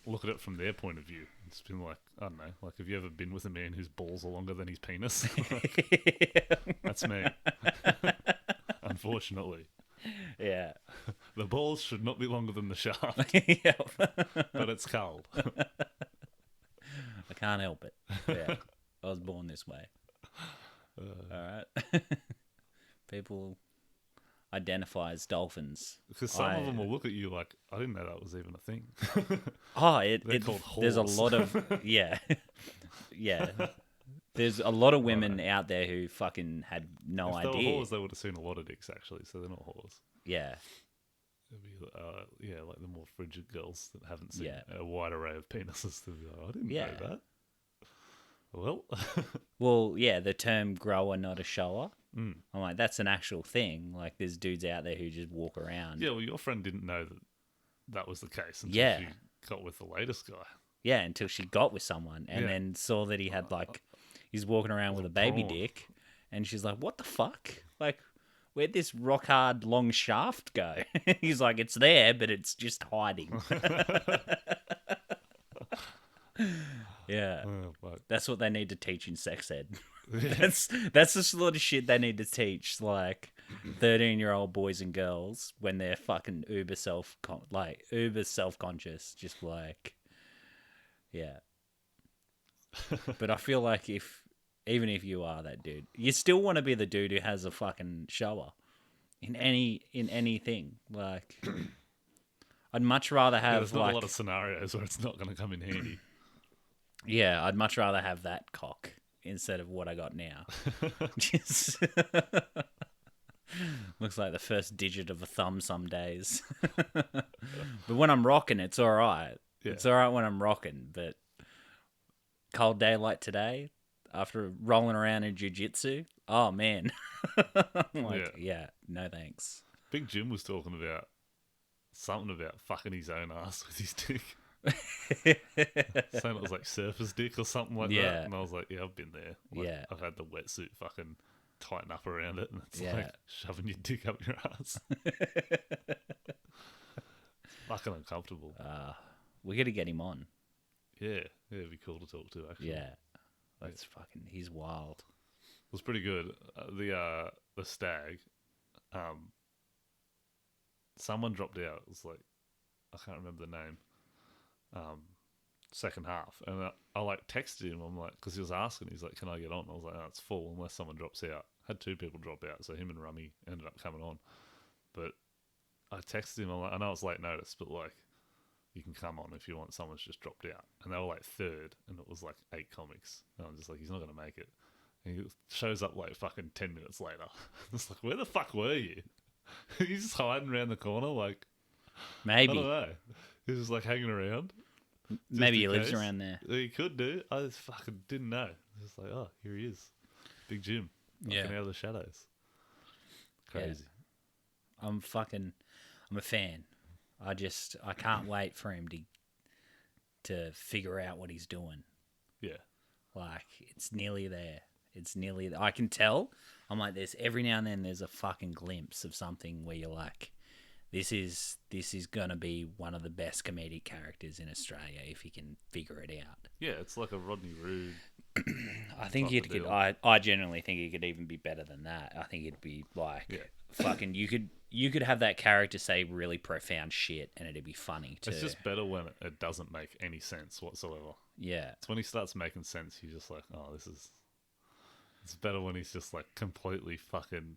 look at it from their point of view. It's been like, I don't know, like have you ever been with a man whose balls are longer than his penis? That's me. Unfortunately. Yeah. The balls should not be longer than the shaft. Yeah. But it's cold. I can't help it. Yeah. I was born this way. All right. People identify as dolphins. Because some of them will look at you like, I didn't know that was even a thing. Oh, They're called there's a whores. lot of, yeah. Yeah. There's a lot of women out there who fucking had no if they idea. were whores, they would have seen a lot of dicks actually. So they're not whores. Yeah. It'd be, like the more frigid girls that haven't seen Yeah. a wide array of penises. To be like, I didn't Yeah. know that. Well, Well, yeah, the term grower, not a shower. Mm. I'm like, that's an actual thing. Like, there's dudes out there who just walk around. yeah. Well, your friend didn't know that was the case until Yeah. she got with the latest guy. Yeah, until she got with someone and Yeah. then saw that he had, like, he's walking around with a baby prawn. dick. And she's like, what the fuck? Like, where'd this rock hard long shaft go? He's like, it's there, but it's just hiding. Yeah. Oh, fuck. That's what they need to teach in sex ed. Yeah. That's the sort of shit they need to teach, like 13-year-old boys and girls when they're fucking uber self-conscious, just like, yeah. But I feel like even if you are that dude, you still want to be the dude who has a fucking shower in anything. Like, I'd much rather Yeah, have there's not a lot of scenarios where it's not going to come in handy. Yeah, I'd much rather have that cock instead of what I got now. Just looks like the first digit of a thumb some days. But when I'm rocking, it's all right. Yeah. It's all right when I'm rocking, but cold daylight today, after rolling around in jiu-jitsu, oh, man. I'm like, yeah, no thanks. Big Jim was talking about something about fucking his own ass with his dick. Saying it was like surface dick or something like Yeah. that. And I was like, yeah, I've been there. Like, Yeah. I've had the wetsuit fucking tighten up around it, and it's Yeah. like shoving your dick up your ass. Fucking uncomfortable. We got to get him on. Yeah, it'd be cool to talk to, actually. Yeah. That's fucking, he's wild. It was pretty good. The stag, someone dropped out. It was like, I can't remember the name. Second half, and I like texted him. I'm like, because he was asking, he's like, "Can I get on?" I was like, "Oh, it's full unless someone drops out." Had two people drop out, so him and Rummy ended up coming on. But I texted him. I'm like, I know it's late notice, but like, you can come on if you want. Someone's just dropped out, and they were like third, and it was like 8 comics. And I'm just like, he's not gonna make it. And he shows up like fucking 10 minutes later. It's like, where the fuck were you? He's just hiding around the corner, like I don't Maybe. know. He's just like hanging around. Maybe he in lives case. around there. He could do. I just fucking didn't know. Just like, oh, here he is, Big Jim, Yeah. knocking out of the shadows. Crazy. I'm a fan. I can't wait for him to figure out what he's doing. Yeah. Like, it's nearly there. I can tell. I'm like, every now and then there's a fucking glimpse of something where you're like, this is gonna be one of the best comedic characters in Australia if he can figure it out. Yeah, it's like a Rodney Rude. I think type it of could. deal. I genuinely think it could even be better than that. I think it'd be like Yeah. fucking. You could have that character say really profound shit, and it'd be funny too. It's just better when it doesn't make any sense whatsoever. Yeah, It's when he starts making sense, you're just like, oh, it's better when he's just like completely fucking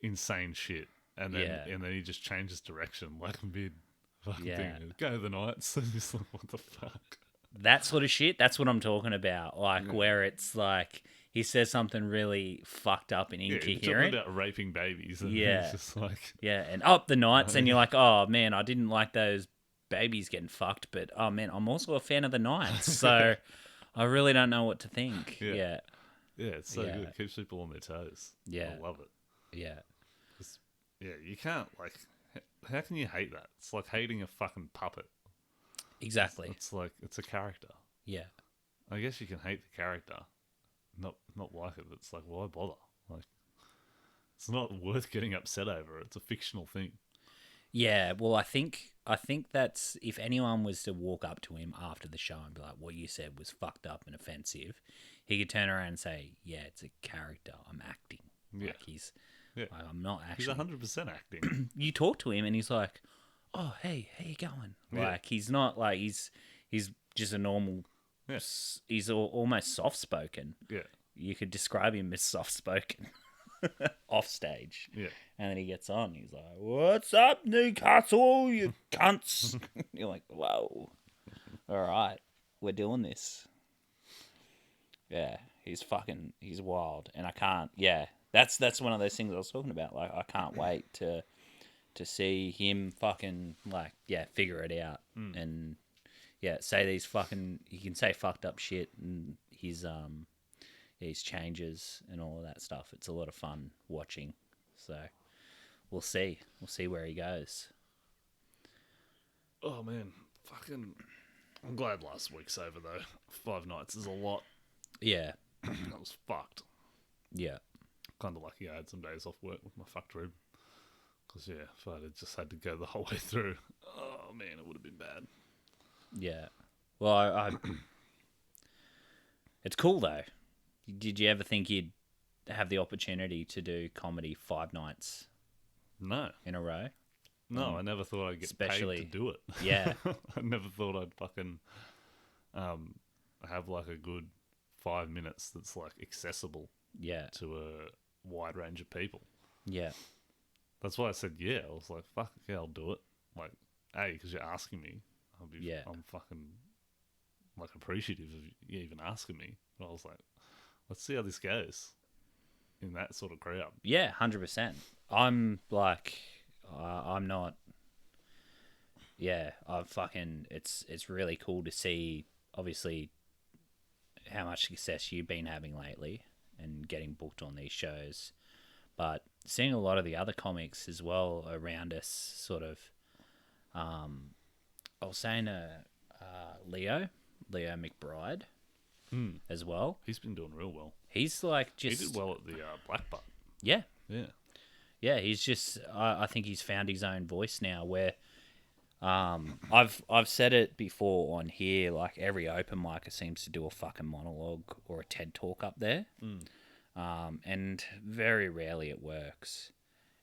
insane shit. And then he just changes direction like mid fucking Yeah. thing. Go to the Knights. And just like, what the fuck? that sort of shit. That's what I'm talking about. Like where it's like he says something really fucked up and Yeah, you're talking incoherent. about raping babies. And Yeah. it's just like, Yeah, and up the Knights, and you're like, oh man, I didn't like those babies getting fucked, but oh man, I'm also a fan of the Knights, so I really don't know what to think. Yeah. Yeah, yeah, it's so Yeah. good. It keeps people on their toes. Yeah. I love it. yeah, Yeah, you can't, like, how can you hate that? It's like hating a fucking puppet. exactly. It's like, it's a character. Yeah, I guess you can hate the character, not like it, but it's like, why bother? Like, it's not worth getting upset over. It's a fictional thing. yeah. Well, I think that's if anyone was to walk up to him after the show and be like, "What you said was fucked up and offensive," he could turn around and say, "Yeah, it's a character. I'm acting. Yeah. Like he's, Yeah. like, I'm not He's actually." 100% acting. You talk to him and he's like, "Oh, hey, how you going?" Yeah. Like he's not like he's just a normal. Yeah. He's almost soft spoken. Yeah. You could describe him as soft spoken off stage. Yeah. And then he gets on. He's like, "What's up, Newcastle? You cunts!" You're like, "Whoa, all right, we're doing this." Yeah, he's wild, and I can't. Yeah, that's one of those things I was talking about. Like, I can't wait to see him fucking like figure it out and say these fucking he can say fucked up shit and his changes and all of that stuff. It's a lot of fun watching. So we'll see where he goes. Oh man, fucking! I'm glad last week's over though. 5 nights is a lot. Yeah, That was fucked. yeah, Kind of lucky I had some days off work with my fucked rib. Because if I'd have just had to go the whole way through, oh man, it would have been bad. yeah. Well, I it's cool though. Did you ever think you'd have the opportunity to do comedy 5 nights No, in a row? I never thought I'd get paid to do it. Yeah. I never thought I'd fucking have like a good 5 minutes that's like accessible Yeah, to a wide range of people. yeah, That's why I said yeah. I was like, fuck, yeah, I'll do it. Like, because you're asking me. I'm fucking like appreciative of you even asking me. But I was like, let's see how this goes in that sort of crowd. yeah, 100%. I'm like, I'm not. Yeah, I fucking. It's really cool to see, obviously, how much success you've been having lately and getting booked on these shows, but seeing a lot of the other comics as well around us, sort of. I was saying Leo McBride, as well. He's been doing real well. He's like just He did well at the Black Butt. yeah. Yeah. Yeah, he's just. I think he's found his own voice now. Where, I've said it before on here. Like, every open micer seems to do a fucking monologue or a TED talk up there, and very rarely it works.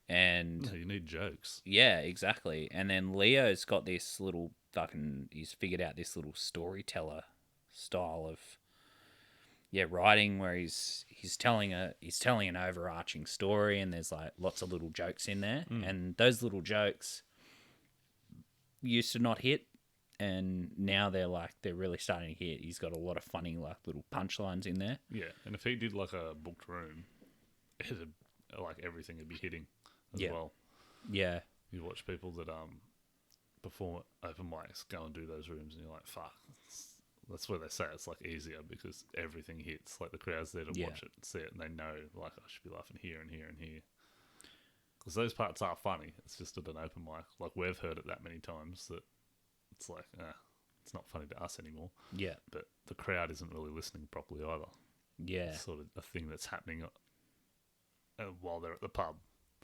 And No, you need jokes. yeah, exactly. And then Leo's got this little fucking. He's figured out this little storyteller style of writing where he's telling an overarching story, and there's like lots of little jokes in there, and those little jokes used to not hit, and now they're really starting to hit. He's got a lot of funny like little punchlines in there. Yeah, and if he did like a booked room, it'd, like everything would be hitting as well. Yeah, You watch people that perform at open mics go and do those rooms, and you're like, fuck. That's where they say it's like easier because everything hits. Like the crowd's there to watch it and see it, and they know like I should be laughing here and here and here. Because those parts are funny. It's just at an open mic. Like we've heard it that many times that it's like, it's not funny to us anymore. yeah, But the crowd isn't really listening properly either. yeah, It's sort of a thing that's happening while they're at the pub.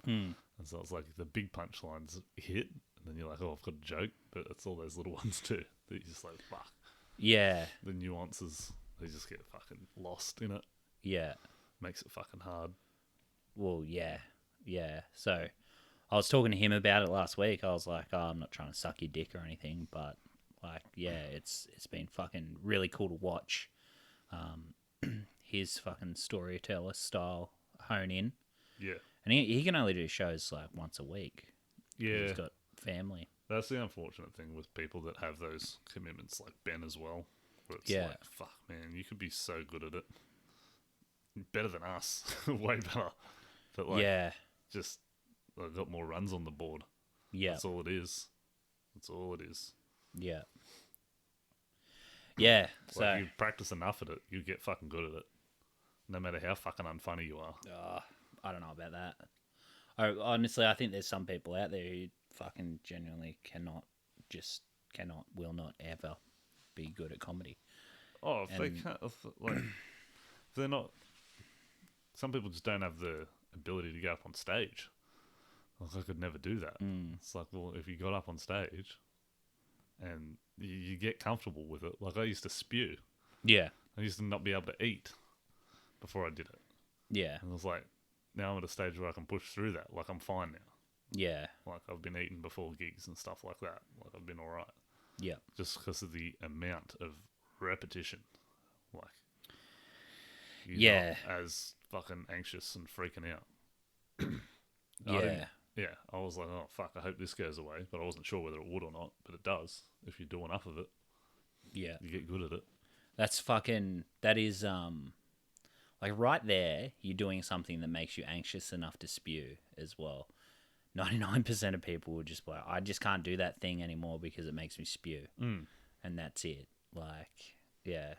Hmm. And so it's like the big punchlines hit, and then you're like, oh, I've got a joke, but it's all those little ones too that you're just like, fuck. yeah, The nuances, they just get fucking lost in it. yeah. Makes it fucking hard. Well, yeah. So I was talking to him about it last week. I was like, oh, I'm not trying to suck your dick or anything, but like, yeah, it's been fucking really cool to watch his fucking storyteller style hone in. Yeah. And he can only do shows like once a week. Yeah. He's got family. That's the unfortunate thing with people that have those commitments like Ben as well. Where it's Yeah. like, fuck, man, you could be so good at it. Better than us. Way better. But like, Yeah. just I've got more runs on the board. Yeah. That's all it is. That's all it is. Yeah. Yeah. So Like, you practice enough at it, you get fucking good at it. No matter how fucking unfunny you are. I don't know about that. Honestly, I think there's some people out there who fucking genuinely will not ever be good at comedy. Oh, if they can't, if they're not. Some people just don't have the ability to go up on stage. Like, I could never do that. It's like, well, if you got up on stage and you get comfortable with it, like I used to spew. Yeah. I used to not be able to eat before I did it. Yeah. And I was like, now I'm at a stage where I can push through that. Like, I'm fine now. Yeah. Like, I've been eating before gigs and stuff like that. Like, I've been all right. Yeah. Just because of the amount of repetition. Like, Yeah. not as fucking anxious and freaking out. Yeah. Yeah, I was like, oh, fuck, I hope this goes away. But I wasn't sure whether it would or not. But it does. If you do enough of it, Yeah. you get good at it. That is Like right there, you're doing something that makes you anxious enough to spew as well. 99% of people would just be like, I just can't do that thing anymore because it makes me spew. And that's it. Like, yeah.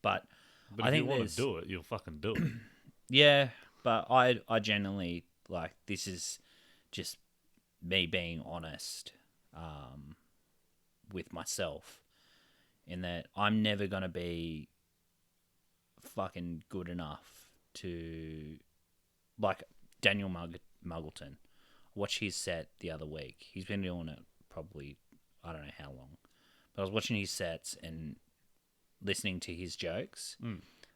But But I if think you want there's- to do it, you'll fucking do it. Yeah, but I genuinely, like, this is just me being honest with myself in that I'm never going to be fucking good enough to, like, Daniel Muggleton. Watch his set the other week. He's been doing it probably, I don't know how long. But I was watching his sets and listening to his jokes.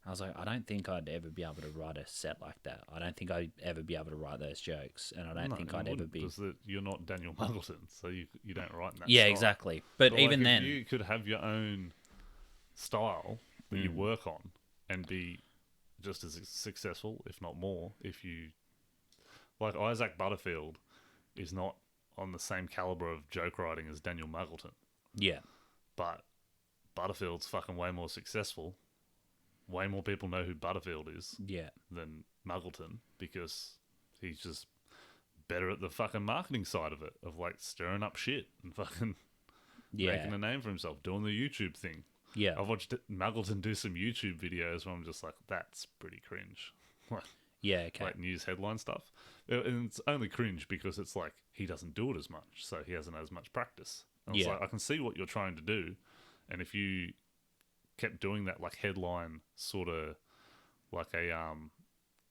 I was like, I don't think I'd ever be able to write a set like that. I don't think I'd ever be able to write those jokes. And I don't think you I'd ever wouldn't, be... because you're not Daniel Muggleton, so you don't write in that Yeah, style. exactly. But But even like, then... if you could have your own style that you work on and be just as successful, if not more, if you... Like, Isaac Butterfield is not on the same caliber of joke writing as Daniel Muggleton, Yeah. but Butterfield's fucking way more successful. Way more people know who Butterfield is Yeah. than Muggleton, because he's just better at the fucking marketing side of it, of like stirring up shit and fucking Yeah. making a name for himself, doing the YouTube thing. Yeah. I've watched Muggleton do some YouTube videos where I'm just like, that's pretty cringe. Yeah, okay. Like news headline stuff. And it's only cringe because it's like he doesn't do it as much, so he hasn't had as much practice. And it's Yeah. like, I can see what you're trying to do, and if you kept doing that like headline sort of like a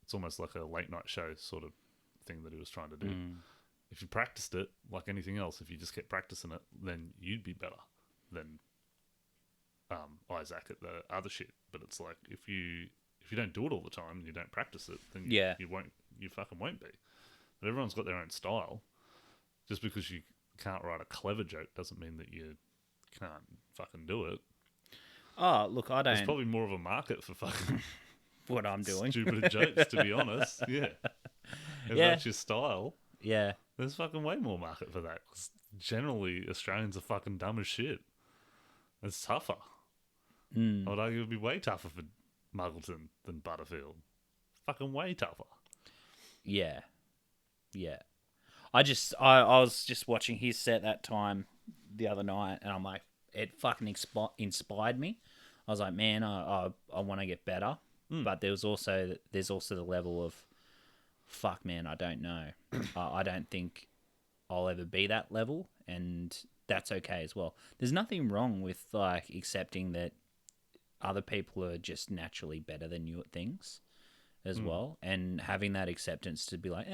it's almost like a late night show sort of thing that he was trying to do. If you practiced it like anything else, if you just kept practicing it, then you'd be better than Isaac at the other shit. But it's like if you don't do it all the time and you don't practice it, then you fucking won't be. But everyone's got their own style. Just because you can't write a clever joke doesn't mean that you can't fucking do it. Oh, look, I There's don't... probably more of a market for fucking what I'm doing. stupid jokes, to be honest. Yeah. If Yeah. that's your style, Yeah. there's fucking way more market for that. 'Cause generally, Australians are fucking dumb as shit. It's tougher. I would argue it would be way tougher for Muggleton than Butterfield. Fucking way tougher. Yeah. Yeah. I was just watching his set that time the other night, and I'm like, it fucking inspired me. I was like, man, I want to get better. But there's also the level of, fuck, man, I don't know. I don't think I'll ever be that level, and that's okay as well. There's nothing wrong with like accepting that other people are just naturally better than you at things as well, and having that acceptance to be like,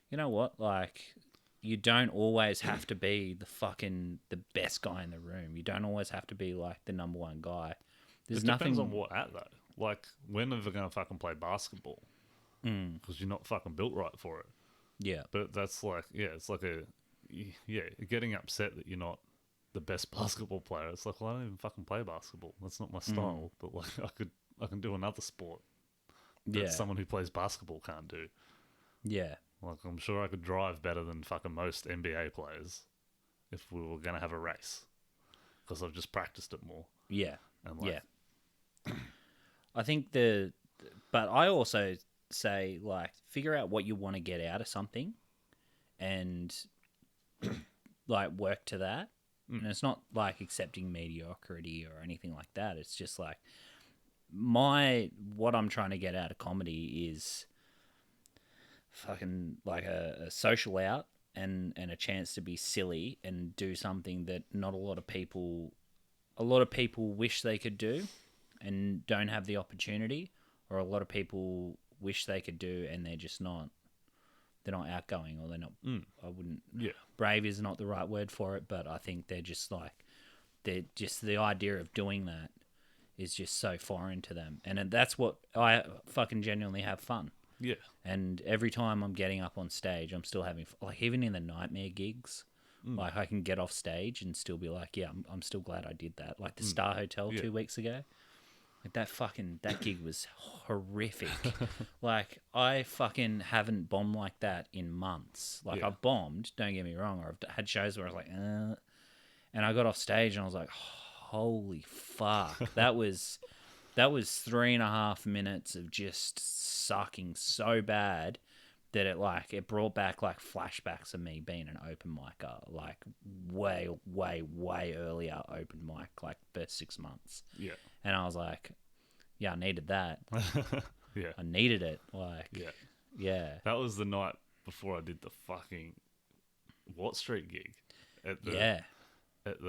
you know what, like, you don't always have to be the best guy in the room. You don't always have to be like the number one guy. There's It nothing... depends on what at, though. Like, we're never going to fucking play basketball because you're not fucking built right for it. Yeah. But that's like, it's like getting upset that you're not the best basketball player. It's like, well, I don't even fucking play basketball. That's not my style. But like, I can do another sport that someone who plays basketball can't do. Yeah. Like, I'm sure I could drive better than fucking most NBA players if we were going to have a race, because I've just practiced it more. Yeah. And like, I think but I also say, like, figure out what you want to get out of something and like work to that. And it's not like accepting mediocrity or anything like that. It's just like what I'm trying to get out of comedy is fucking like a social out and a chance to be silly and do something that not a lot of people wish they could do and don't have the opportunity, or a lot of people wish they could do and they're just not. They're not outgoing, or they're not. I wouldn't. Yeah. Brave is not the right word for it, but I think they're just the idea of doing that is just so foreign to them, and that's what I fucking genuinely have fun. Yeah. And every time I'm getting up on stage, I'm still having like, even in the nightmare gigs, like I can get off stage and still be like, yeah, I'm still glad I did that. Like the Star Hotel 2 weeks ago. Like that gig was horrific. Like, I fucking haven't bombed like that in months. Like, I've bombed, don't get me wrong, or I've had shows where I was like, and I got off stage and I was like, holy fuck. That was That was 3.5 minutes of just sucking so bad that it brought back like flashbacks of me being an open micer, like way, way, way earlier open mic, like first 6 months. Yeah. And I was like, yeah, I needed that. Yeah. I needed it. Like, Yeah. yeah. That was the night before I did the fucking Watt Street gig at the Yeah. at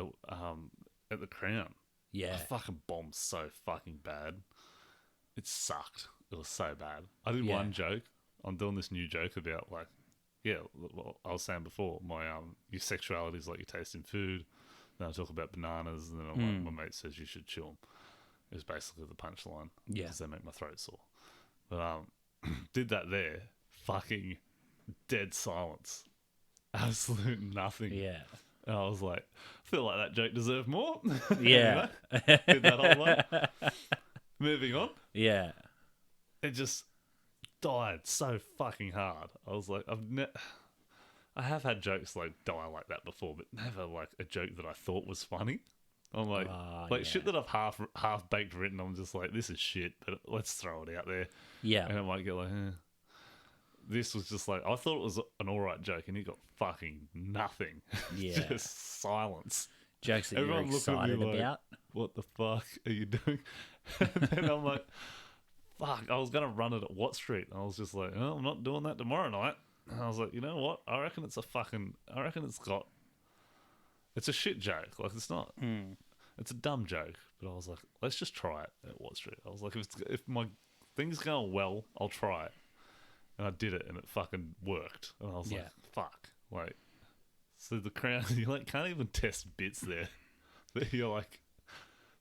the Crown. Yeah. I fucking bombed so fucking bad. It sucked. It was so bad. I did Yeah. one joke. I'm doing this new joke about like, yeah, what I was saying before, my your sexuality is like your taste in food. Then I talk about bananas, and then I'm like, my mate says you should chew them. It was basically the punchline. Yeah. Because they make my throat sore. But did that there. Fucking dead silence. Absolute nothing. Yeah. And I was like, I feel like that joke deserved more. Yeah. Did that whole one. Moving on. Yeah. It just died so fucking hard. I was like, I have had jokes like die like that before, but never like a joke that I thought was funny. I'm like, yeah. shit that I've half baked written. I'm just like, this is shit, but let's throw it out there. Yeah. And it might get like, This was just like, I thought it was an alright joke, and it got fucking nothing. Yeah. Just silence. Jokes that Everyone you're looked at me excited like, about. what the fuck are you doing? And then I'm like, fuck, I was going to run it at Watt Street. And I was just like, oh, I'm not doing that tomorrow night. And I was like, you know what? I reckon it's a shit joke. Like, it's not, it's a dumb joke. But I was like, let's just try it at Watt Street. I was like, if my thing's going well, I'll try it. And I did it, and it fucking worked. And I was like, fuck. Like, so the Crown, you like can't even test bits there that you're like,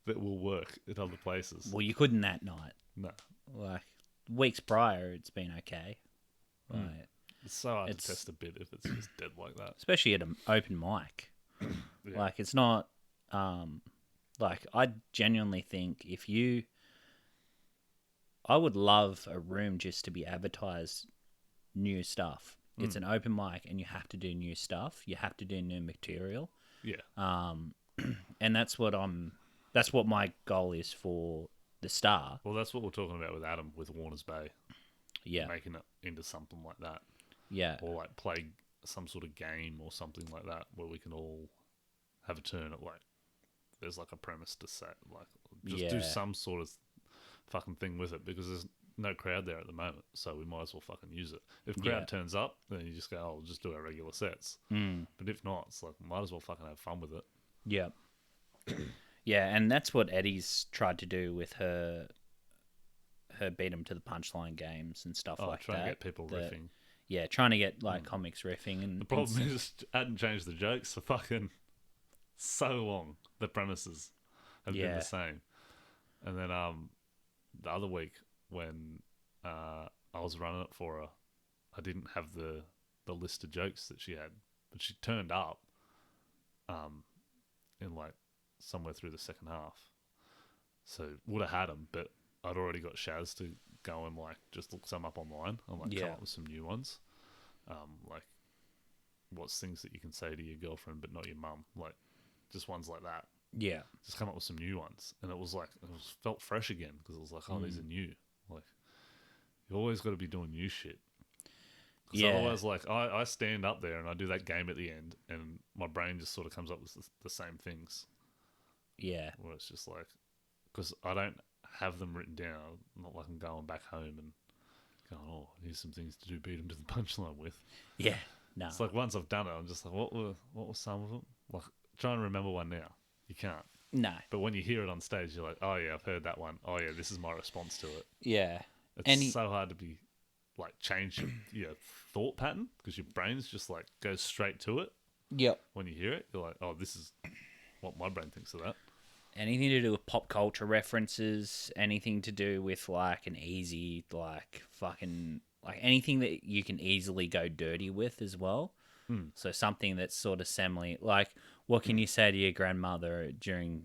that will work at other places. Well, you couldn't that night. No. Like, weeks prior, it's been okay. Like, It's so hard to test a bit if it's just dead like that. especially at an open mic. Yeah. Like, it's not, like, I genuinely think I would love a room just to be advertised new stuff. It's an open mic, and you have to do new stuff. You have to do new material. Yeah. And that's what my goal is for the Star. Well, that's what we're talking about with Adam with Warner's Bay. Yeah. Making it into something like that. Yeah. Or like play some sort of game or something like that where we can all have a turn at like, there's like a premise to set. Like, just do some sort of fucking thing with it, because there's no crowd there at the moment, so we might as well fucking use it. If crowd turns up, then you just go, oh, we'll just do our regular sets. But if not, it's like, might as well fucking have fun with it. Yeah. Yeah, and that's what Eddie's tried to do with her beat 'em to the punchline games and stuff like trying that. to get people riffing. Yeah, trying to get like comics riffing, and The problem is, I hadn't changed the jokes for fucking so long. The premises have been the same. And then the other week when I was running it for her, I didn't have the list of jokes that she had, but she turned up in like somewhere through the second half. So would have had them, but I'd already got Shaz to go and like just look some up online and like come up with some new ones. Like, what's things that you can say to your girlfriend but not your mum? Like, just ones like that. Yeah. Just come up with some new ones. And it was like, felt fresh again, because it was like, oh, these are new. Like, you always got to be doing new shit. Because otherwise, like, I stand up there and I do that game at the end, and my brain just sort of comes up with the same things. Yeah. Where it's just like, because I don't have them written down. Not like I'm going back home and going, oh, here's some things to do, beat them to the punchline with. Yeah. No. It's like once I've done it, I'm just like, what were some of them? Like, trying to remember one now. You can't. No. But when you hear it on stage, you're like, oh yeah, I've heard that one. Oh yeah, this is my response to it. Yeah. It's so hard to be like change your thought pattern, because your brain's just like goes straight to it. Yep. When you hear it, you're like, oh, this is what my brain thinks of that. Anything to do with pop culture references, anything to do with like an easy, like fucking, like anything that you can easily go dirty with as well. So something that's sort of like, what can you say to your grandmother during,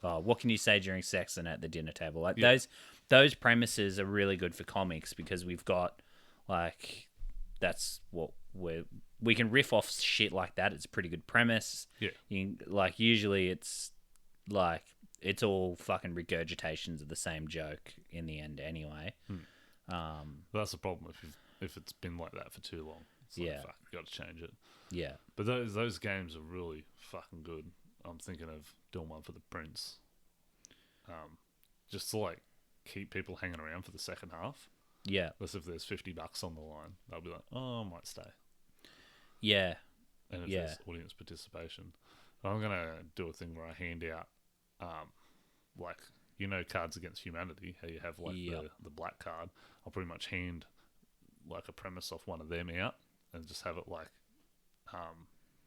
what can you say during sex and at the dinner table? Like those premises are really good for comics, because we've got like, that's what we can riff off shit like that. It's a pretty good premise. Yeah. Like usually it's like it's all fucking regurgitations of the same joke in the end anyway. That's the problem if it's been like that for too long. It's like, Yeah. fuck, you got to change it. Yeah. But those games are really fucking good. I'm thinking of doing one for the Prince. Just to like keep people hanging around for the second half. Yeah. Unless if there's $50 on the line, they'll be like, oh, I might stay. Yeah. And if Yeah. there's audience participation, I'm gonna do a thing where I hand out, like Cards Against Humanity. How you have like the black card. I'll pretty much hand like a premise off one of them out and just have it like,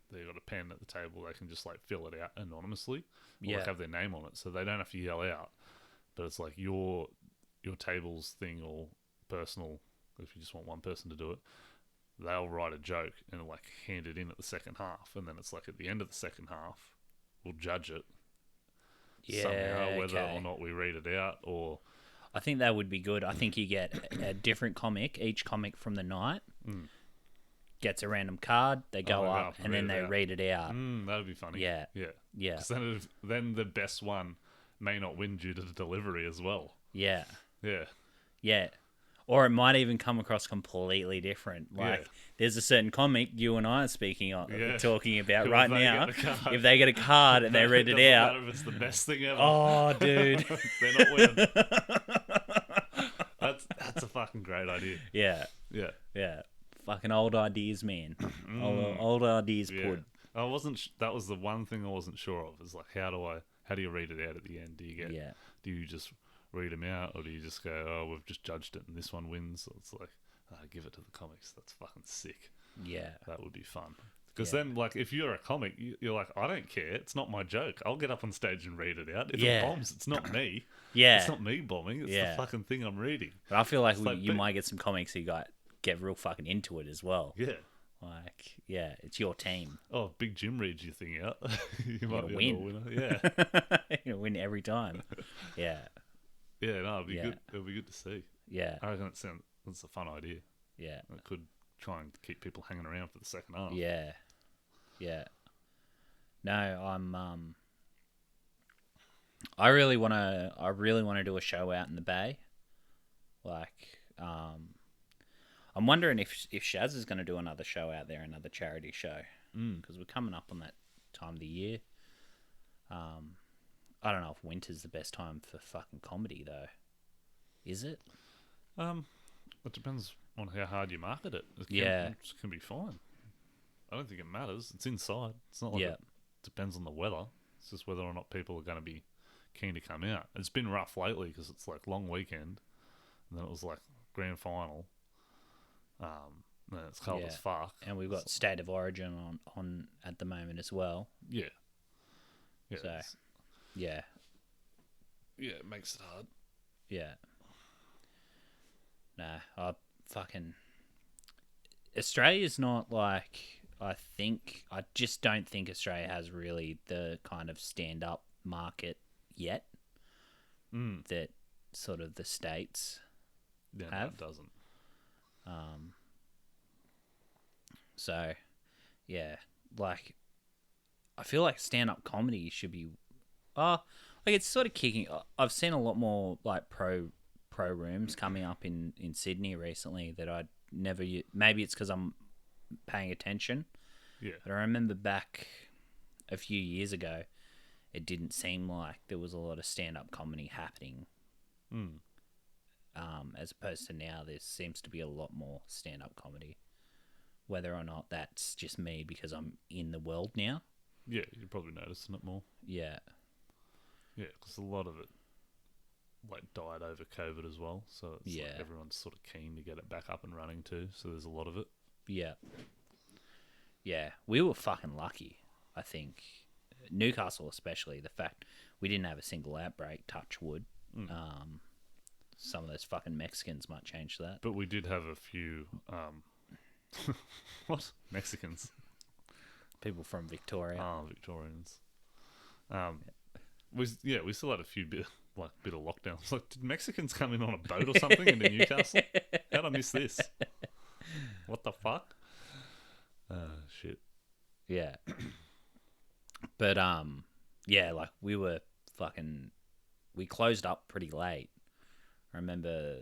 they've got a pen at the table. They can just like fill it out anonymously. Or like have their name on it, so they don't have to yell out. But it's like your table's thing or personal. If you just want one person to do it, they'll write a joke and like hand it in at the second half, and then it's like at the end of the second half, we'll judge it somehow, whether or not we read it out. Or I think that would be good. I think you get a different comic. Each comic from the night gets a random card. They go up and then they read it out. That'd be funny. Yeah. Yeah. 'Cause then the best one may not win due to the delivery as well. Yeah. Yeah. Yeah. Or it might even come across completely different. Like, there's a certain comic you and I are talking about right now. If they get a card and they read it out, matter if it's the best thing ever. Oh, dude, they're not winning. That's a fucking great idea. Yeah. Yeah. Yeah. Fucking old ideas, man. Old ideas, pud. I wasn't. That was the one thing I wasn't sure of. Is like, how do you read it out at the end? Do you just read them out, or do you just go, oh, we've just judged it and this one wins? So it's like, give it to the comics. That's fucking sick. Yeah. That would be fun. Because then, like, if you're a comic, you're like, I don't care. It's not my joke. I'll get up on stage and read it out. If it bombs, it's not me. Yeah. It's not me bombing. It's the fucking thing I'm reading. But I feel like you might get some comics who get real fucking into it as well. Yeah. Like, yeah, it's your team. Oh, Big Jim reads your thing out. You might be win. a winner. Yeah. You'll win every time. Yeah. Yeah, no, it'd be good. It'll be good to see. Yeah. I reckon it's a fun idea. Yeah. It could try and keep people hanging around for the second half. Yeah. Yeah. No, I'm I really wanna do a show out in the Bay. Like, I'm wondering if Shaz is gonna do another show out there, another charity show. Because we're coming up on that time of the year. I don't know if winter's the best time for fucking comedy, though. Is it? It depends on how hard you market it. It can be fine. I don't think it matters. It's inside. It's not like it depends on the weather. It's just whether or not people are going to be keen to come out. It's been rough lately because it's like long weekend, and then it was like grand final. And it's cold as fuck. And we've got State of Origin on at the moment as well. Yeah. Yeah. So, yeah. Yeah, it makes it hard. Yeah. Nah, Australia's not like, I just don't think Australia has really the kind of stand-up market yet that sort of the States have. No, it doesn't. So, yeah, like, I feel like stand-up comedy should be, like, it's sort of kicking. I've seen a lot more like pro rooms coming up in Sydney recently that I'd never. Maybe it's because I'm paying attention. Yeah. But I remember back a few years ago, it didn't seem like there was a lot of stand-up comedy happening. As opposed to now, there seems to be a lot more stand-up comedy. Whether or not that's just me because I'm in the world now. Yeah, you're probably noticing it more. Yeah. Yeah, because a lot of it like died over COVID as well, so it's like everyone's sort of keen to get it back up and running too. So there's a lot of it. Yeah. Yeah, we were fucking lucky. I think Newcastle, especially, the fact we didn't have a single outbreak. Touch wood. Some of those fucking Mexicans might change that. But we did have a few. What Mexicans? People from Victoria. Oh, Victorians. We still had a few bit of lockdowns. Like, did Mexicans come in on a boat or something into Newcastle? How'd I miss this? What the fuck? Shit. Yeah. But yeah, like we were we closed up pretty late. I remember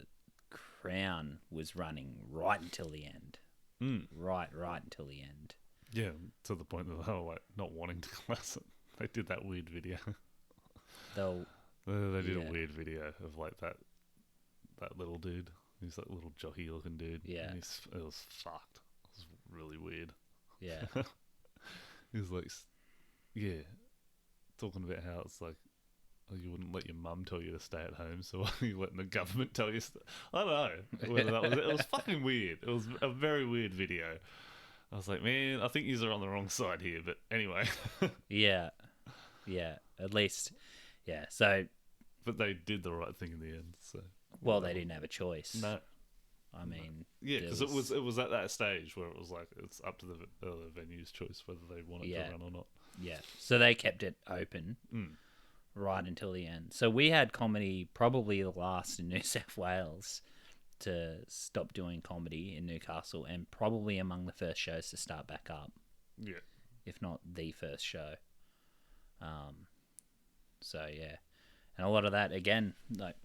Crown was running right until the end. Right until the end. Yeah, to the point that they were like not wanting to class it. They did that weird video. They did a weird video of like that little dude. He's that little jockey looking dude. Yeah. And it was fucked. It was really weird. Yeah. He was like, yeah, talking about how it's like, oh, you wouldn't let your mum tell you to stay at home, so why are you letting the government tell you? I don't know whether that was. It was fucking weird. It was a very weird video. I was like, man, I think you are on the wrong side here. But anyway. Yeah. At least, yeah. So. But they did the right thing in the end. So. Well, they didn't have a choice. No. I mean. Yeah, because it was at that stage where it was like it's up to the venue's choice whether they want it to run or not. Yeah. So they kept it open. Right until the end. So we had comedy probably the last in New South Wales to stop doing comedy in Newcastle, and probably among the first shows to start back up. Yeah. If not the first show. So yeah. And a lot of that, again, like,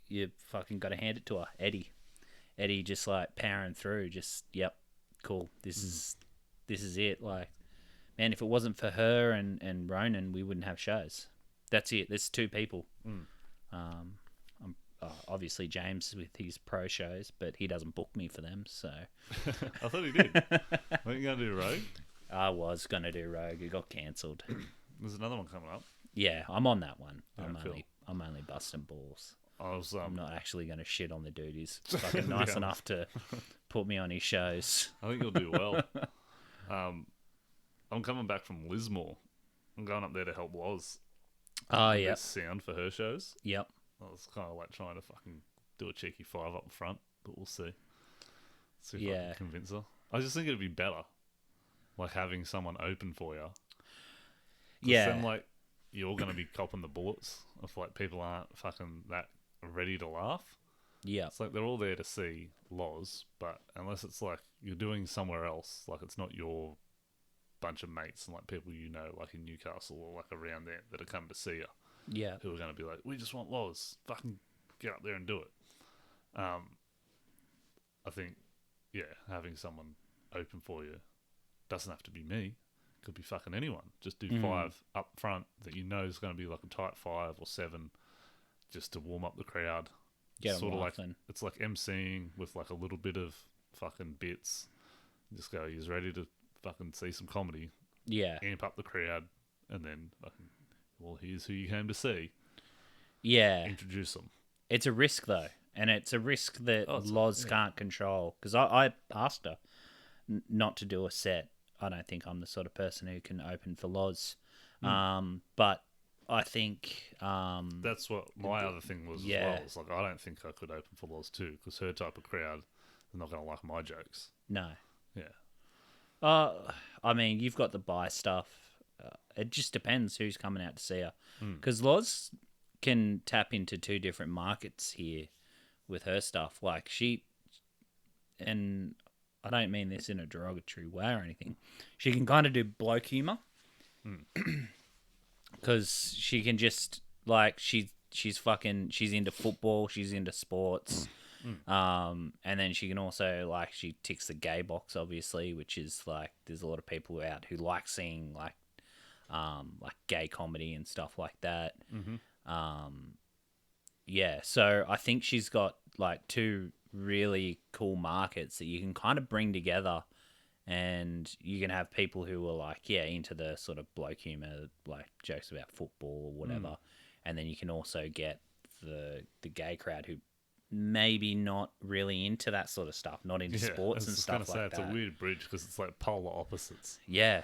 you fucking got to hand it to her. Eddie just like powering through, just, yep, cool. This is it. Like, man, if it wasn't for her and Ronan, we wouldn't have shows. That's it. There's two people. Obviously James with his pro shows, but he doesn't book me for them, so. I thought he did. Weren't you going to do Rogue? I was going to do Rogue. It got cancelled. There's another one coming up. Yeah, I'm on that one. Yeah, I'm only busting balls. I'm not actually going to shit on the dude. He's fucking nice enough to put me on his shows. I think you'll do well. I'm coming back from Lismore. I'm going up there to help Loz. Oh, yeah. Sound for her shows. Yep. I was kind of like trying to fucking do a cheeky 5 up front, but we'll see. See if I can convince her. I just think it'd be better, like having someone open for you. Yeah. Then, like, you're going to be copping the bullets if like people aren't fucking that ready to laugh. Yeah. It's like they're all there to see Loz, but unless it's like you're doing somewhere else, like it's not your bunch of mates and like people you know, like in Newcastle or like around there that are coming to see you. Yeah. Who are going to be like, we just want Loz. Fucking get up there and do it. I think, yeah, having someone open for you doesn't have to be me. Could be fucking anyone. Just do 5 up front that you know is going to be like a tight 5 or 7 just to warm up the crowd. Get sort of like then. It's like emceeing with like a little bit of fucking bits. Just go, he's ready to fucking see some comedy. Yeah. Amp up the crowd and then fucking, well, here's who you came to see. Yeah. Introduce them. It's a risk though. And it's a risk that Loz can't control. Because I asked her not to do a set. I don't think I'm the sort of person who can open for Loz. But I think... that's what my other thing was as well. It's like, I don't think I could open for Loz too, because her type of crowd is not going to like my jokes. No. Yeah. I mean, you've got the buy stuff. It just depends who's coming out to see her. Because Loz can tap into 2 different markets here with her stuff. Like, and I don't mean this in a derogatory way or anything. She can kind of do bloke humour. Because she can just, like, she's into football, she's into sports. And then she can also, like, she ticks the gay box, obviously, which is, like, there's a lot of people out who like seeing, like gay comedy and stuff like that. Yeah, so I think she's got, like, 2 really cool markets that you can kind of bring together, and you can have people who are like, into the sort of bloke humor, like jokes about football or whatever, and then you can also get the gay crowd who maybe not really into that sort of stuff, not into sports and stuff like that. It's a weird bridge because it's like polar opposites. Yeah,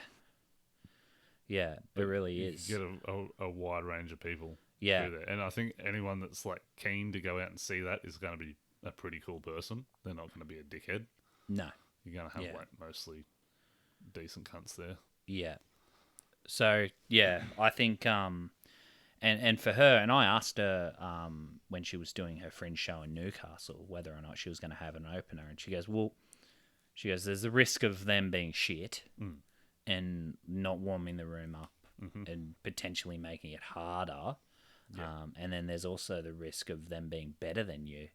it really is. You get a wide range of people. Yeah, through there. And I think anyone that's like keen to go out and see that is going to be a pretty cool person. They're not going to be a dickhead. No. You're going to have like mostly decent cunts there. Yeah. So, yeah, I think, and for her, and I asked her when she was doing her Fringe show in Newcastle whether or not she was going to have an opener, and she goes, there's a risk of them being shit and not warming the room up and potentially making it harder. And then there's also the risk of them being better than you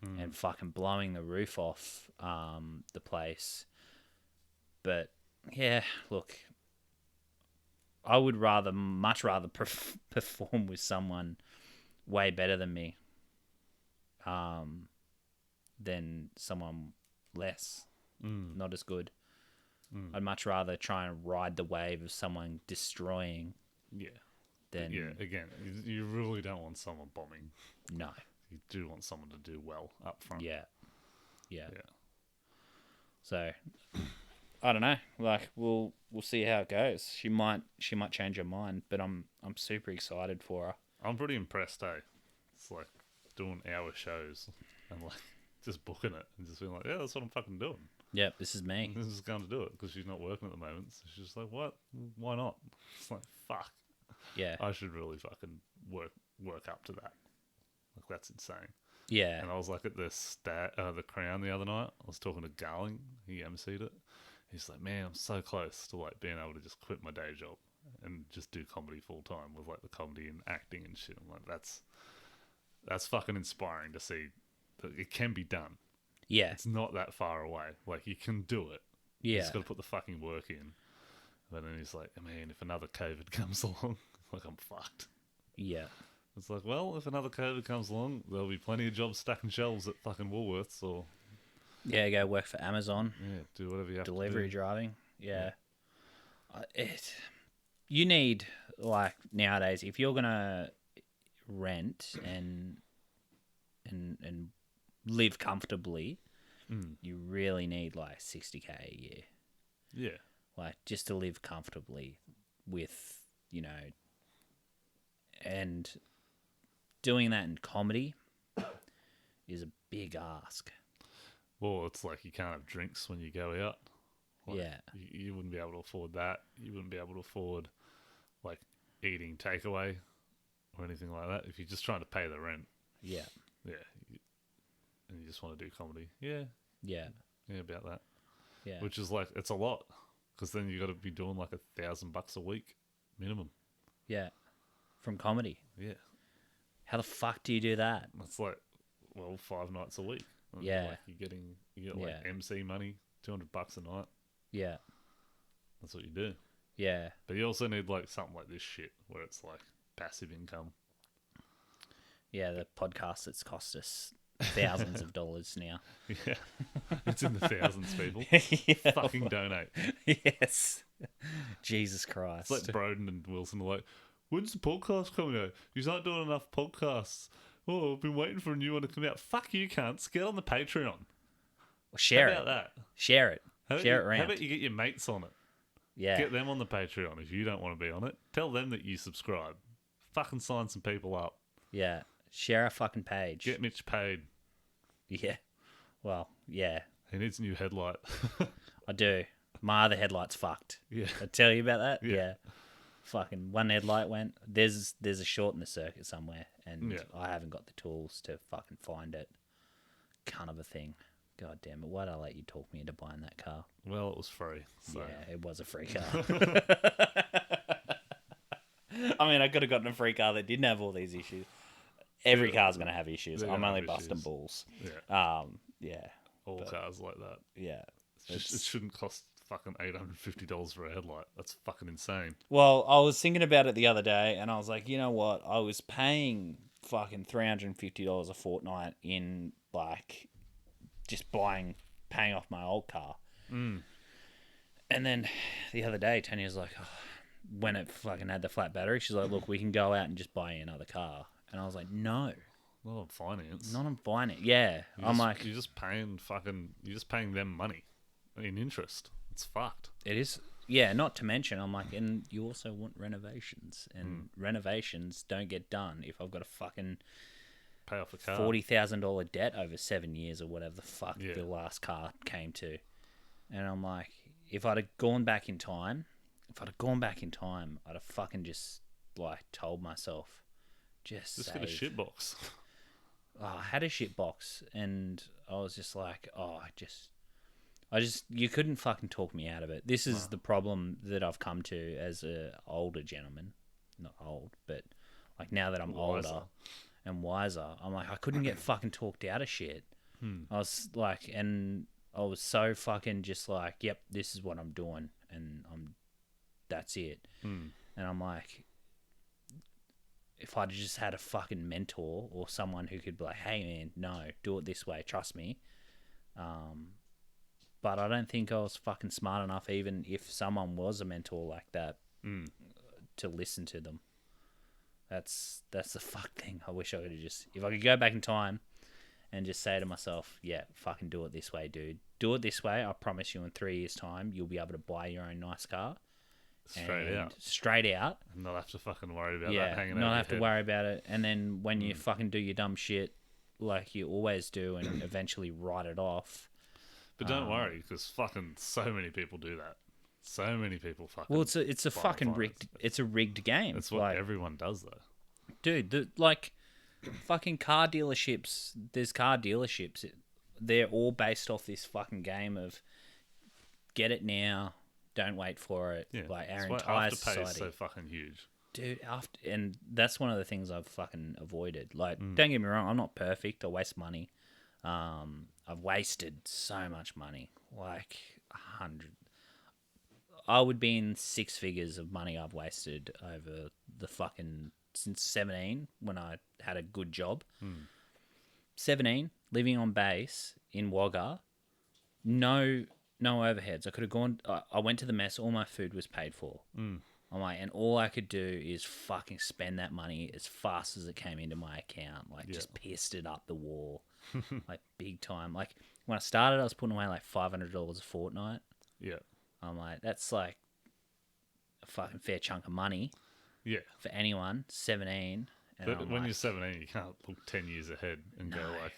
and fucking blowing the roof off the place. But yeah, look, I would much rather perform with someone way better than me than someone less, not as good. I'd much rather try and ride the wave of someone destroying. Yeah. Than Again, you really don't want someone bombing. no. You do want someone to do well up front. Yeah. Yeah. So I don't know. Like we'll see how it goes. She might change her mind, but I'm super excited for her. I'm pretty impressed, eh? It's like doing hour shows and like just booking it and just being like, yeah, that's what I'm fucking doing. Yep, this is me. This is going to do it because she's not working at the moment. So she's just like, what? Why not? It's like, fuck. Yeah. I should really fucking work up to that. Like that's insane. Yeah. And I was like at the Crown the other night. I was talking to Garling. He emceed it. He's like, man, I'm so close to like being able to just quit my day job and just do comedy full time with like the comedy and acting and shit. I'm like, that's fucking inspiring to see that it can be done. Yeah. It's not that far away. Like you can do it. Yeah. You just got to put the fucking work in. But then he's like, man, if another COVID comes along, like I'm fucked. Yeah. It's like, well, if another COVID comes along, there'll be plenty of jobs stacking shelves at fucking Woolworths or Yeah, go work for Amazon. yeah, do whatever you have Delivery to do. driving. Yeah. You need, like, nowadays, if you're going to rent and live comfortably, you really need, like, 60K a year. Yeah. Like, just to live comfortably with, you know, and doing that in comedy is a big ask. Well, it's like you can't have drinks when you go out. Like, Yeah. You wouldn't be able to afford that. You wouldn't be able to afford, like, eating takeaway or anything like that. If you're just trying to pay the rent. Yeah. Yeah. And you just want to do comedy. Yeah. Yeah. Yeah, about that. Yeah. Which is like, it's a lot. Because then you got to be doing like $1,000 a week minimum. Yeah. From comedy. Yeah. How the fuck do you do that? That's like, well, 5 nights a week. And Yeah. Like you get like Yeah. MC money, $200 a night. Yeah. That's what you do. Yeah. But you also need like something like this shit where it's like passive income. Yeah, the podcast that's cost us thousands of dollars now. Yeah. It's in the thousands, people. Yeah. Fucking donate. Yes. Jesus Christ. It's like Broden and Wilson are like, when's the podcast coming out? You aren't doing enough podcasts. Oh, I've been waiting for a new one to come out. Fuck you, cunts. Get on the Patreon. Well, share How about it. that? Share it. Share it around. How about you get your mates on it? Yeah. Get them on the Patreon if you don't want to be on it. Tell them that you subscribe. Fucking sign some people up. Yeah. Share our fucking page. Get Mitch paid. Yeah. Well, yeah. He needs a new headlight. I do. My other headlight's fucked. Yeah. I tell you about that? Yeah. Fucking one headlight went. There's a short in the circuit somewhere, and Yeah. I haven't got the tools to fucking find it. Kind of a thing. God damn it. Why'd I let you talk me into buying that car? Well, it was free. So. Yeah, it was a free car. I mean, I could have gotten a free car that didn't have all these issues. Every car's going to have issues. They're I'm gonna only have busting issues. balls. Yeah. Yeah. All cars like that. Yeah. It shouldn't cost fucking $850 for a headlight. That's fucking insane. Well, I was thinking about it the other day, and I was like, you know what? I was paying fucking $350 a fortnight in, like, just paying off my old car. And then the other day, Tanya was like, oh, when it fucking had the flat battery, she's like, look, we can go out and just buy you another car. And I was like, no, Not on finance. not on finance. Yeah. You're just paying them money in interest. It's fucked. It is. Yeah, not to mention, I'm like, and you also want renovations, and renovations don't get done if I've got a fucking Pay off a car. $40,000 debt over 7 years or whatever the fuck Yeah. the last car came to. And I'm like, if I'd have gone back in time, I'd have fucking just like told myself, just Just get a save. shit box. Oh, I had a shit box, and I was just like, You couldn't fucking talk me out of it. This is the problem that I've come to as a older gentleman. Not old, but like now that I'm older and wiser, I'm like, I couldn't get fucking talked out of shit. I was like, and I was so fucking just like, yep, this is what I'm doing, and that's it. And I'm like, if I'd just had a fucking mentor or someone who could be like, hey man, no, do it this way, trust me. But I don't think I was fucking smart enough, even if someone was a mentor like that, to listen to them. That's the fuck thing. I wish I could have if I could go back in time and just say to myself, yeah, fucking do it this way, dude. Do it this way. I promise you in 3 years' time, you'll be able to buy your own nice car. Straight out. And not have to fucking worry about that hanging out. Not have to worry about it. And then when you fucking do your dumb shit, like you always do, and eventually write it off. But don't worry, because fucking so many people do that. So many people fucking. Well, it's a fucking rigged. It's a rigged game. That's what everyone does, though. Dude, fucking car dealerships. There's car dealerships. They're all based off this fucking game of get it now, don't wait for it. Yeah, like our that's why entire Afterpay society. is so fucking huge. Dude, and that's one of the things I've fucking avoided. Like, don't get me wrong, I'm not perfect. I waste money. I've wasted so much money, like 100. I would be in six figures of money I've wasted over the fucking since 17 when I had a good job. 17, living on base in Wagga, no overheads. I could have gone. I went to the mess. All my food was paid for. I'm like, and all I could do is fucking spend that money as fast as it came into my account. Like, just pissed it up the wall, like big time. Like when I started, I was putting away like $500 a fortnight. Yeah. I'm like, that's like a fucking fair chunk of money. Yeah. For anyone, 17. But when you're 17, you can't look 10 years ahead and go like,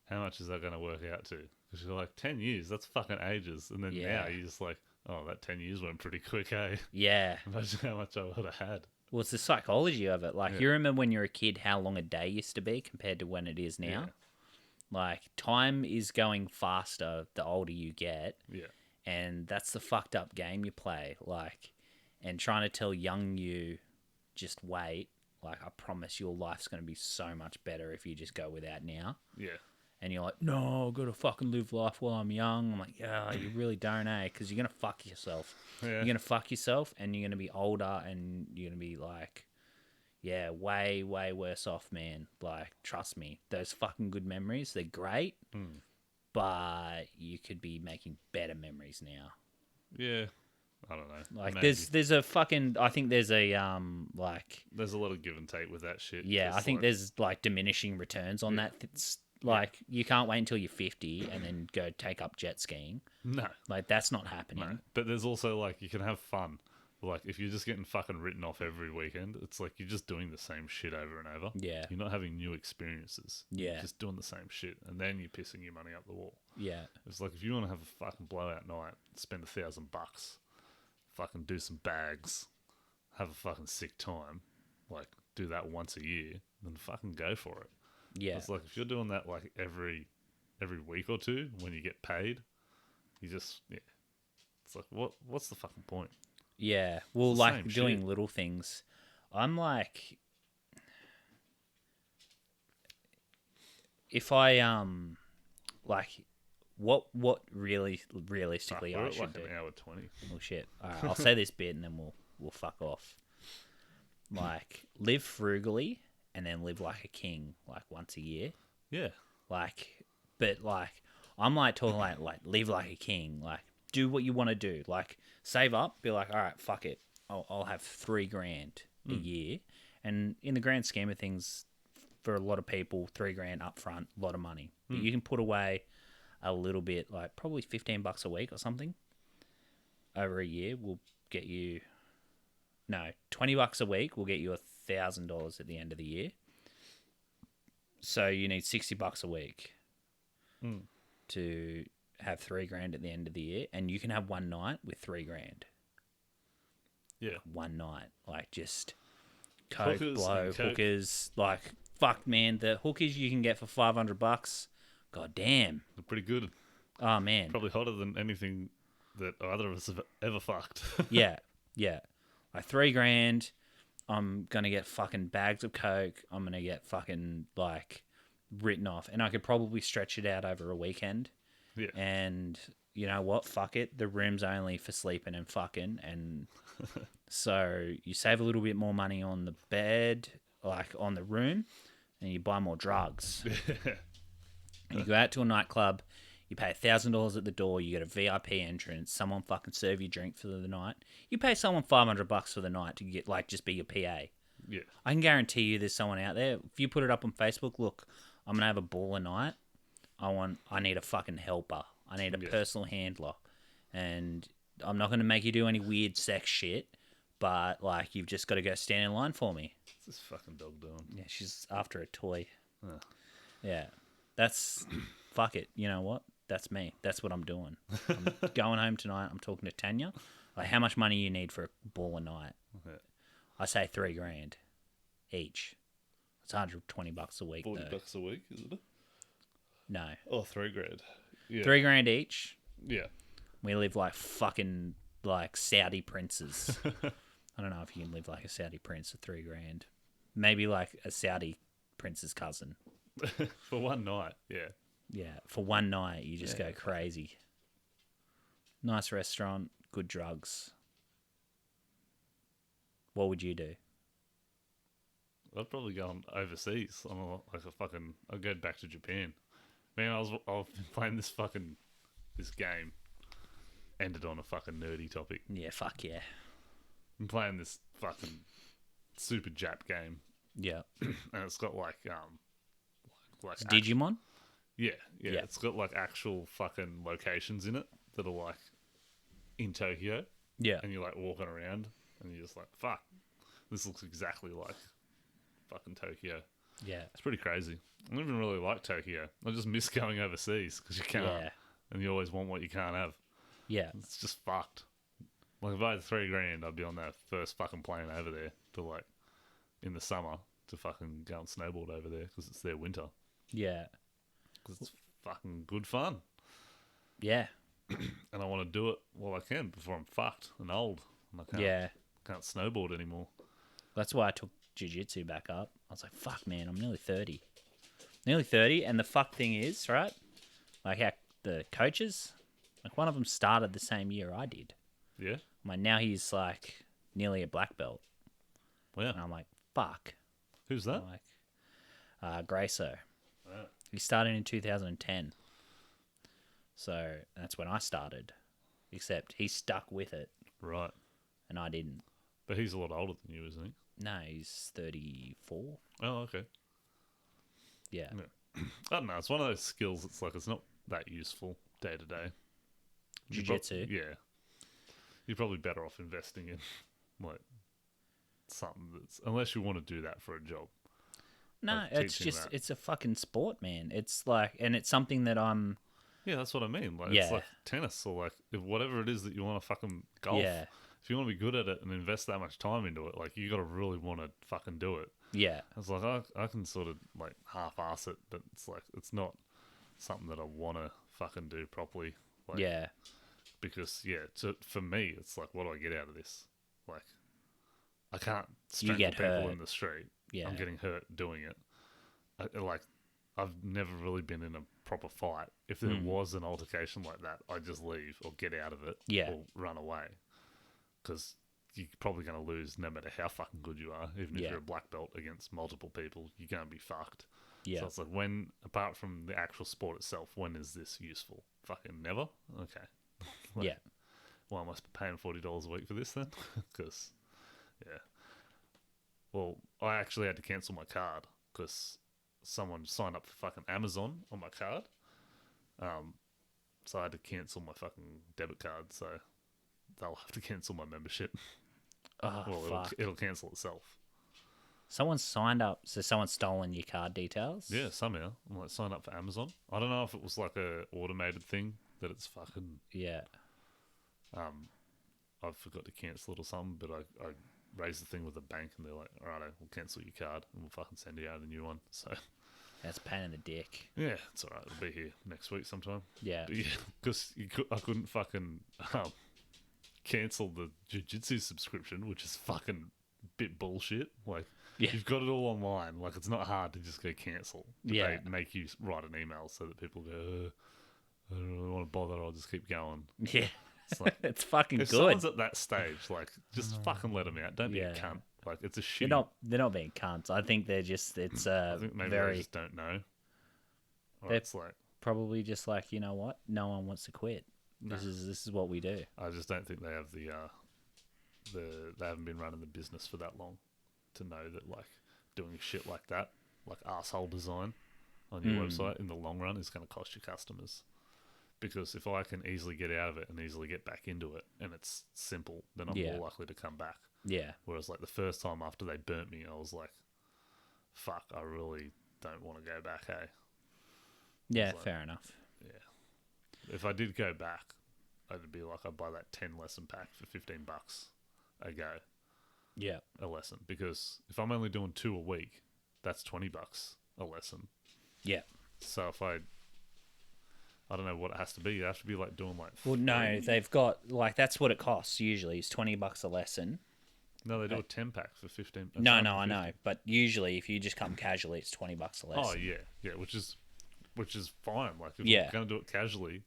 how much is that going to work out to? Because you're like, 10 years, that's fucking ages. And then now you're just like, oh, that 10 years went pretty quick, eh? Yeah. Imagine how much I would have had. Well, it's the psychology of it. Like, you remember when you were a kid how long a day used to be compared to when it is now? Yeah. Like, time is going faster the older you get. Yeah. And that's the fucked up game you play. Like, and trying to tell young you, just wait. Like, I promise your life's going to be so much better if you just go without now. Yeah. And you're like, no, I've got to fucking live life while I'm young. I'm like, yeah, you really don't, eh? Because you're going to fuck yourself. Yeah. You're going to fuck yourself and you're going to be older and you're going to be like, yeah, way, way worse off, man. Like, trust me. Those fucking good memories, they're great. But you could be making better memories now. Yeah. I don't know. Like, Maybe. there's a fucking, I think there's a, like... There's a lot of give and take with that shit. Yeah, I think there's, like, diminishing returns on that. It's, like, you can't wait until you're 50 and then go take up jet skiing. No. Like, that's not happening. No. But there's also, like, you can have fun. Like, if you're just getting fucking written off every weekend, it's like you're just doing the same shit over and over. Yeah. You're not having new experiences. Yeah. You're just doing the same shit. And then you're pissing your money up the wall. Yeah. It's like, if you want to have a fucking blowout night, spend $1,000, fucking do some bags, have a fucking sick time, like, do that once a year, then fucking go for it. Yeah. It's like, if you're doing that, like, every week or two when you get paid, you just, It's like, what's the fucking point? Yeah. Well, It's the like, same doing shit. little things. I'm like... If I, like... What realistically We're I at should like do? an hour 20. Well, shit. All right, I'll say this bit and then we'll fuck off. Like, live frugally and then live like a king, like once a year. Yeah. Like, but like, I'm like talking like live like a king. Like, do what you want to do. Like, save up. Be like, all right, fuck it. I'll have $3,000 a year. And in the grand scheme of things, for a lot of people, $3,000 up front, a lot of money. But you can put away a little bit, like probably $15 a week or something over a year will get you, no, $20 a week will get you $1,000 at the end of the year. So you need $60 a week to have $3,000 at the end of the year, and you can have one night with $3,000. Yeah. One night, like just coke, Hookers blow, and coke. hookers, like fuck, man, the hookers you can get for $500. God damn. They're pretty good. Oh man. Probably hotter than anything that either of us have ever fucked. Yeah. Like $3,000. I'm gonna get fucking bags of coke. I'm gonna get fucking like written off, and I could probably stretch it out over a weekend. Yeah. And you know what? Fuck it. The room's only for sleeping and fucking, and so you save a little bit more money on the bed, like on the room, and you buy more drugs. You go out to a nightclub. You pay $1,000 at the door. You get a VIP entrance. Someone fucking serve you drink for the night. You pay someone $500 for the night to get like just be your PA. Yeah. I can guarantee you, there's someone out there. If you put it up on Facebook, look, I'm gonna have a baller night. I need a fucking helper. I need a personal handler, and I'm not gonna make you do any weird sex shit. But like, you've just got to go stand in line for me. What's this fucking dog doing? Yeah, she's after a toy. Huh. Yeah, that's fuck it. You know what? That's me. That's what I'm doing. I'm going home tonight. I'm talking to Tanya. Like, how much money you need for a baller night? Yeah. I say $3,000 each. It's $120 a week. $40 a week, isn't it? No, Oh, $3,000. Yeah. $3,000 each. Yeah. We live like fucking like Saudi princes. I don't know if you can live like a Saudi prince for $3,000. Maybe like a Saudi prince's cousin. For one night, yeah. Yeah, for one night you just go crazy. Nice restaurant, good drugs. What would you do? I'd probably go overseas on I'd go back to Japan. Man, I've been playing this game. Ended on a fucking nerdy topic. Yeah, fuck yeah. I'm playing this fucking super Jap game, Yeah. and it's got like It's Digimon? yeah. Yeah. It's got like actual fucking locations in it that are like in Tokyo, Yeah. and you're like walking around, and you're just like, fuck, this looks exactly like fucking Tokyo. Yeah. It's pretty crazy. I don't even really like Tokyo. I just miss going overseas because you can't, Yeah. and you always want what you can't have. Yeah. It's just fucked. Like if I had $3,000, I'd be on that first fucking plane over there to like in the summer to fucking go and snowboard over there because it's their winter. Yeah. Because it's fucking good fun, Yeah. and I want to do it while I can before I'm fucked and old and I can't snowboard anymore. That's why I took jiu-jitsu back up. I was like, fuck, man, I'm nearly 30. Nearly 30, and the fuck thing is, right? Like, how the coaches, like, one of them started the same year I did. Yeah, Like, now he's, like, nearly a black belt. well, And I'm like, fuck. who's that? I'm like, Graco. Ah. He started in 2010. So, that's when I started. Except he stuck with it, Right, and I didn't. but he's a lot older than you, isn't he? No, he's 34. Oh, okay. Yeah. I don't know. It's one of those skills. It's like it's not that useful day to day. Jiu-jitsu? Yeah, you're probably better off investing in like something that's unless you want to do that for a job. No, Like it's teaching just, that. it's a fucking sport, man. It's like, and it's something that I'm, Yeah, that's what I mean. Like Yeah. it's like tennis or like if whatever it is that you want to fucking golf. yeah, If you want to be good at it and invest that much time into it, like you got to really want to fucking do it. yeah, It's like I can sort of like half-ass it, but it's like it's not something that I want to fucking do properly. Like, yeah, Because for me, it's like, what do I get out of this? Like, I can't You strangle get people hurt. in the street. yeah, I'm getting hurt doing it. I've never really been in a proper fight. If there was an altercation like that, I'd just leave or get out of it Yeah. or run away. Because you're probably going to lose no matter how fucking good you are. Even if Yeah. you're a black belt against multiple people, you're going to be fucked. yeah, So it's like, apart from the actual sport itself, when is this useful? Fucking never? Okay. Like, yeah, why am I paying $40 a week for this then? Because, yeah. Well, I actually had to cancel my card because someone signed up for fucking Amazon on my card. So I had to cancel my fucking debit card. So they'll have to cancel my membership. oh, Well, fuck. it'll cancel itself. Someone signed up, so someone's stolen your card details? Yeah, somehow. I'm like, sign up for Amazon. I don't know if it was like a automated thing that it's fucking Yeah, I forgot to cancel it or something, but I raised the thing with the bank and they're like, alright, we'll cancel your card and we'll fucking send you out a new one. So That's a pain in the dick. Yeah, it's alright. It'll be here next week sometime. Yeah. But yeah, because I couldn't fucking cancel the jiu-jitsu subscription, which is fucking bit bullshit. Like, Yeah. you've got it all online. Like, it's not hard to just go cancel. But Yeah. they make you write an email so that people go, I don't really want to bother. I'll just keep going. Yeah. It's like, It's fucking if good. someone's at that stage, like, just fucking let them out. Don't be a Yeah. cunt. Like, it's a shit. They're not being cunts. I think they're just, it's I think maybe they very, just don't know. Or They're- it's like, probably just like, you know what? No one wants to quit. This is what we do. I just don't think they have the they haven't been running the business for that long to know that, like, doing shit like that, like arsehole design on your website in the long run is going to cost your customers. Because if I can easily get out of it and easily get back into it and it's simple, then I'm Yeah. more likely to come back. Yeah. Whereas, like, the first time after they burnt me, I was like, fuck, I really don't want to go back, hey? Yeah, like- fair enough. Yeah. If I did go back, it'd be like I'd buy that 10 lesson pack for $15 a go, Yeah. a lesson. Because if I'm only doing 2 a week, that's $20 a lesson. Yeah. So if I don't know what it has to be. You have to be like doing like. Well, no, 3. they've got, like, that's what it costs usually. It's $20 a lesson. No, they do a 10 pack for 15. No, I know. But usually if you just come casually, it's $20 a lesson. Oh yeah, which is fine. Like, if Yeah. I'm gonna do it casually,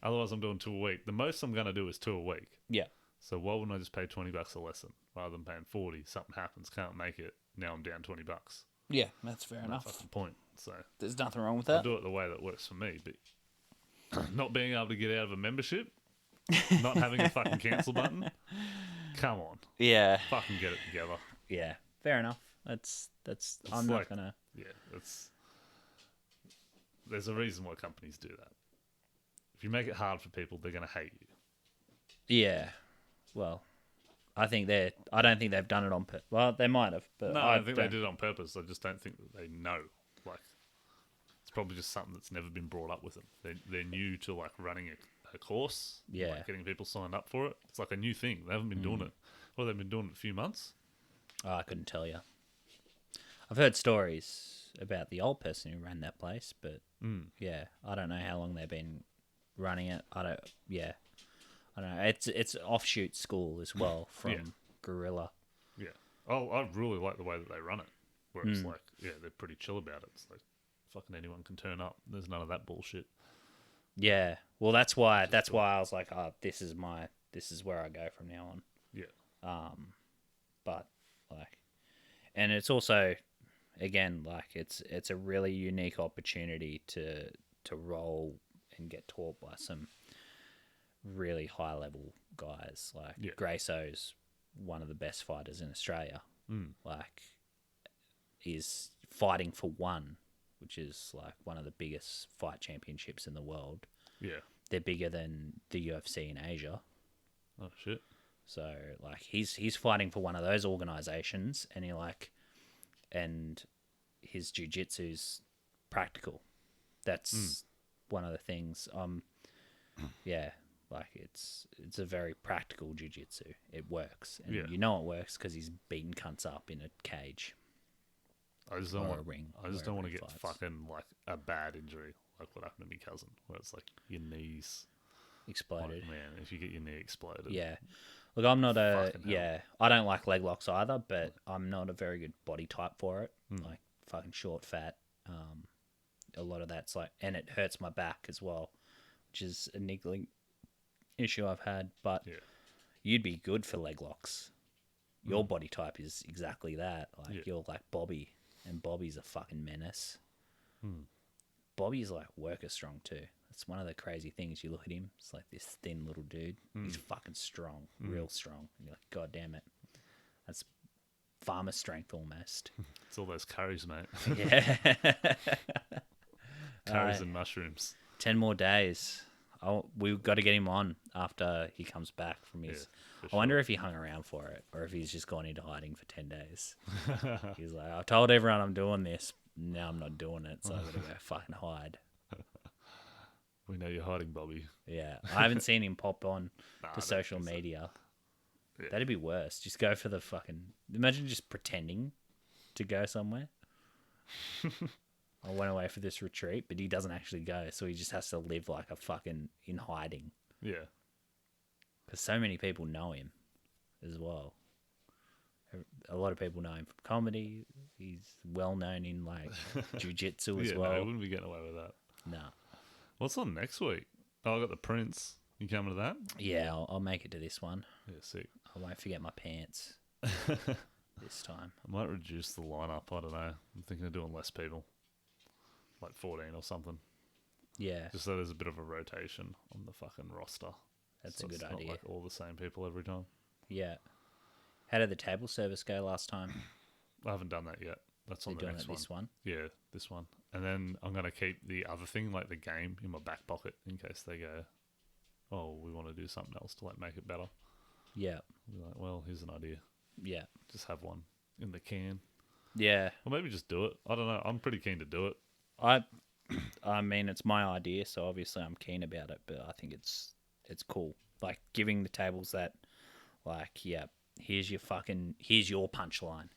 otherwise I'm doing 2 a week. The most I'm gonna do is 2 a week. Yeah. So why wouldn't I just pay $20 a lesson rather than paying 40? Something happens, can't make it. Now I'm down $20. Yeah, that's fair No enough. fucking point. So There's nothing wrong with I'll that. do it the way that works for me. But not being able to get out of a membership, not having a fucking cancel button. Come on, Yeah. fucking get it together. Yeah. Fair enough. That's I'm not like- going to. Yeah, there's a reason why companies do that. If you make it hard for people, they're gonna hate you. Yeah. Well, I don't think they've done it on purpose. Well, they might have, but No, I I think they don't- did it on purpose. I just don't think that they know. Like, it's probably just something that's never been brought up with them. They're new to, like, running a course. Yeah. Like, getting people signed up for it. It's like a new thing. They haven't been doing it. Well, they've been doing it a few months. Oh, I couldn't tell you. I've heard stories about the old person who ran that place, but yeah, I don't know how long they've been running it. I don't know. It's an offshoot school as well from Yeah. Gorilla. Yeah. Oh, I really like the way that they run it. Where it's like, yeah, they're pretty chill about it. It's like, fucking anyone can turn up. There's none of that bullshit. Yeah. Well, that's why I was like, oh, this is where I go from now on. Yeah. But like, and it's also, again, like it's a really unique opportunity to roll and get taught by some really high level guys. Like Yeah. Grayso's one of the best fighters in Australia. Like, is fighting for one, which is like one of the biggest fight championships in the world. Yeah. They're bigger than the UFC in Asia. Oh, shit. So like he's fighting for one of those organizations, and and his jiu-jitsu's practical. That's one of the things. Yeah, like it's a very practical jiu-jitsu. It works, and Yeah. you know it works because he's beating cunts up in a cage. I just Or don't a want. ring, I just don't want wherever to he get fights. fucking like a bad injury, like what happened to my cousin, where it's like your knees. Exploded. Like, man, if you get your knee exploded. Yeah. Look, I'm not a Fucking hell. I don't like leg locks either, but I'm not a very good body type for it. Like fucking short, fat. A lot of that's like, and it hurts my back as well, which is a niggling issue I've had. But Yeah. you'd be good for leg locks. Your body type is exactly that. Like Yeah. you're like Bobby, and Bobby's a fucking menace. Bobby's like worker strong too. It's one of the crazy things. You look at him, it's like this thin little dude. He's fucking strong, real strong. And you're like, God damn it. That's farmer strength almost. It's all those curries, mate. Yeah. Curries and mushrooms. 10 more days. We've got to get him on after he comes back from his. for I wonder if he hung around for it or if he's just gone into hiding for 10 days. He's like, I told everyone I'm doing this. Now I'm not doing it, so I'm going to go fucking hide. We know you're hiding, Bobby. Yeah. I haven't seen him pop on I to don't social think so. media. Yeah. That'd be worse. Just go for the fucking. Imagine just pretending to go somewhere. I went away for this retreat, but he doesn't actually go, so he just has to live like a fucking in hiding Yeah. because so many people know him as well. A lot of people know him from comedy. He's well known in like jiu-jitsu as Yeah, no, well. I wouldn't be getting away with that. Nah. What's on next week? Oh, I got the Prince. You coming to that? Yeah, I'll make it to this one. Yeah, sick. I won't forget my pants this time. I might reduce the lineup. I don't know. I'm thinking of doing less people, like 14 or something, Yeah, just so there's a bit of a rotation on the fucking roster. that's So a good it's not idea. like all the same people every time. Yeah. How did the table service go last time? I haven't done that yet. That's on They're the doing next it one. this one. Yeah, this one. And then I'm going to keep the other thing, like the game, in my back pocket in case they go, oh, we want to do something else to like make it better. Yeah, I'll be like, well, here's an idea. yeah, Just have one in the can. yeah. Or maybe just do it. I don't know. I'm pretty keen to do it. I mean, it's my idea, so obviously I'm keen about it. But I think it's cool, like giving the tables that, like, yeah, here's your punchline,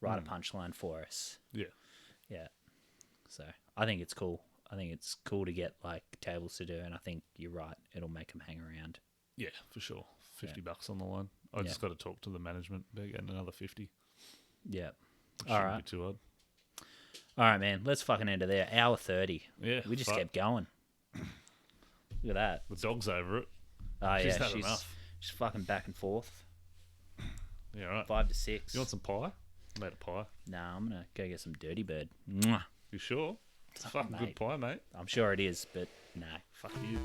write a punchline for us. Yeah. Yeah. So I think it's cool. I think it's cool to get like tables to do, and I think you're right. It'll make them hang around. Yeah, for sure. $50 on the line. I just got to talk to the management about getting another 50. Yeah. Shouldn't All right. be too hard. All right, man. Let's fucking end it there. Hour 30. Yeah. We just fuck. kept going. Look at that. The dog's over it. Oh She's yeah, had enough. she's fucking back and forth. Yeah, right. 5 to 6. You want some pie? I made a pie. Nah, I'm gonna go get some Dirty Bird. Mwah. You sure? It's fucking good mate. pie, mate. I'm sure it is, but no, fuck you.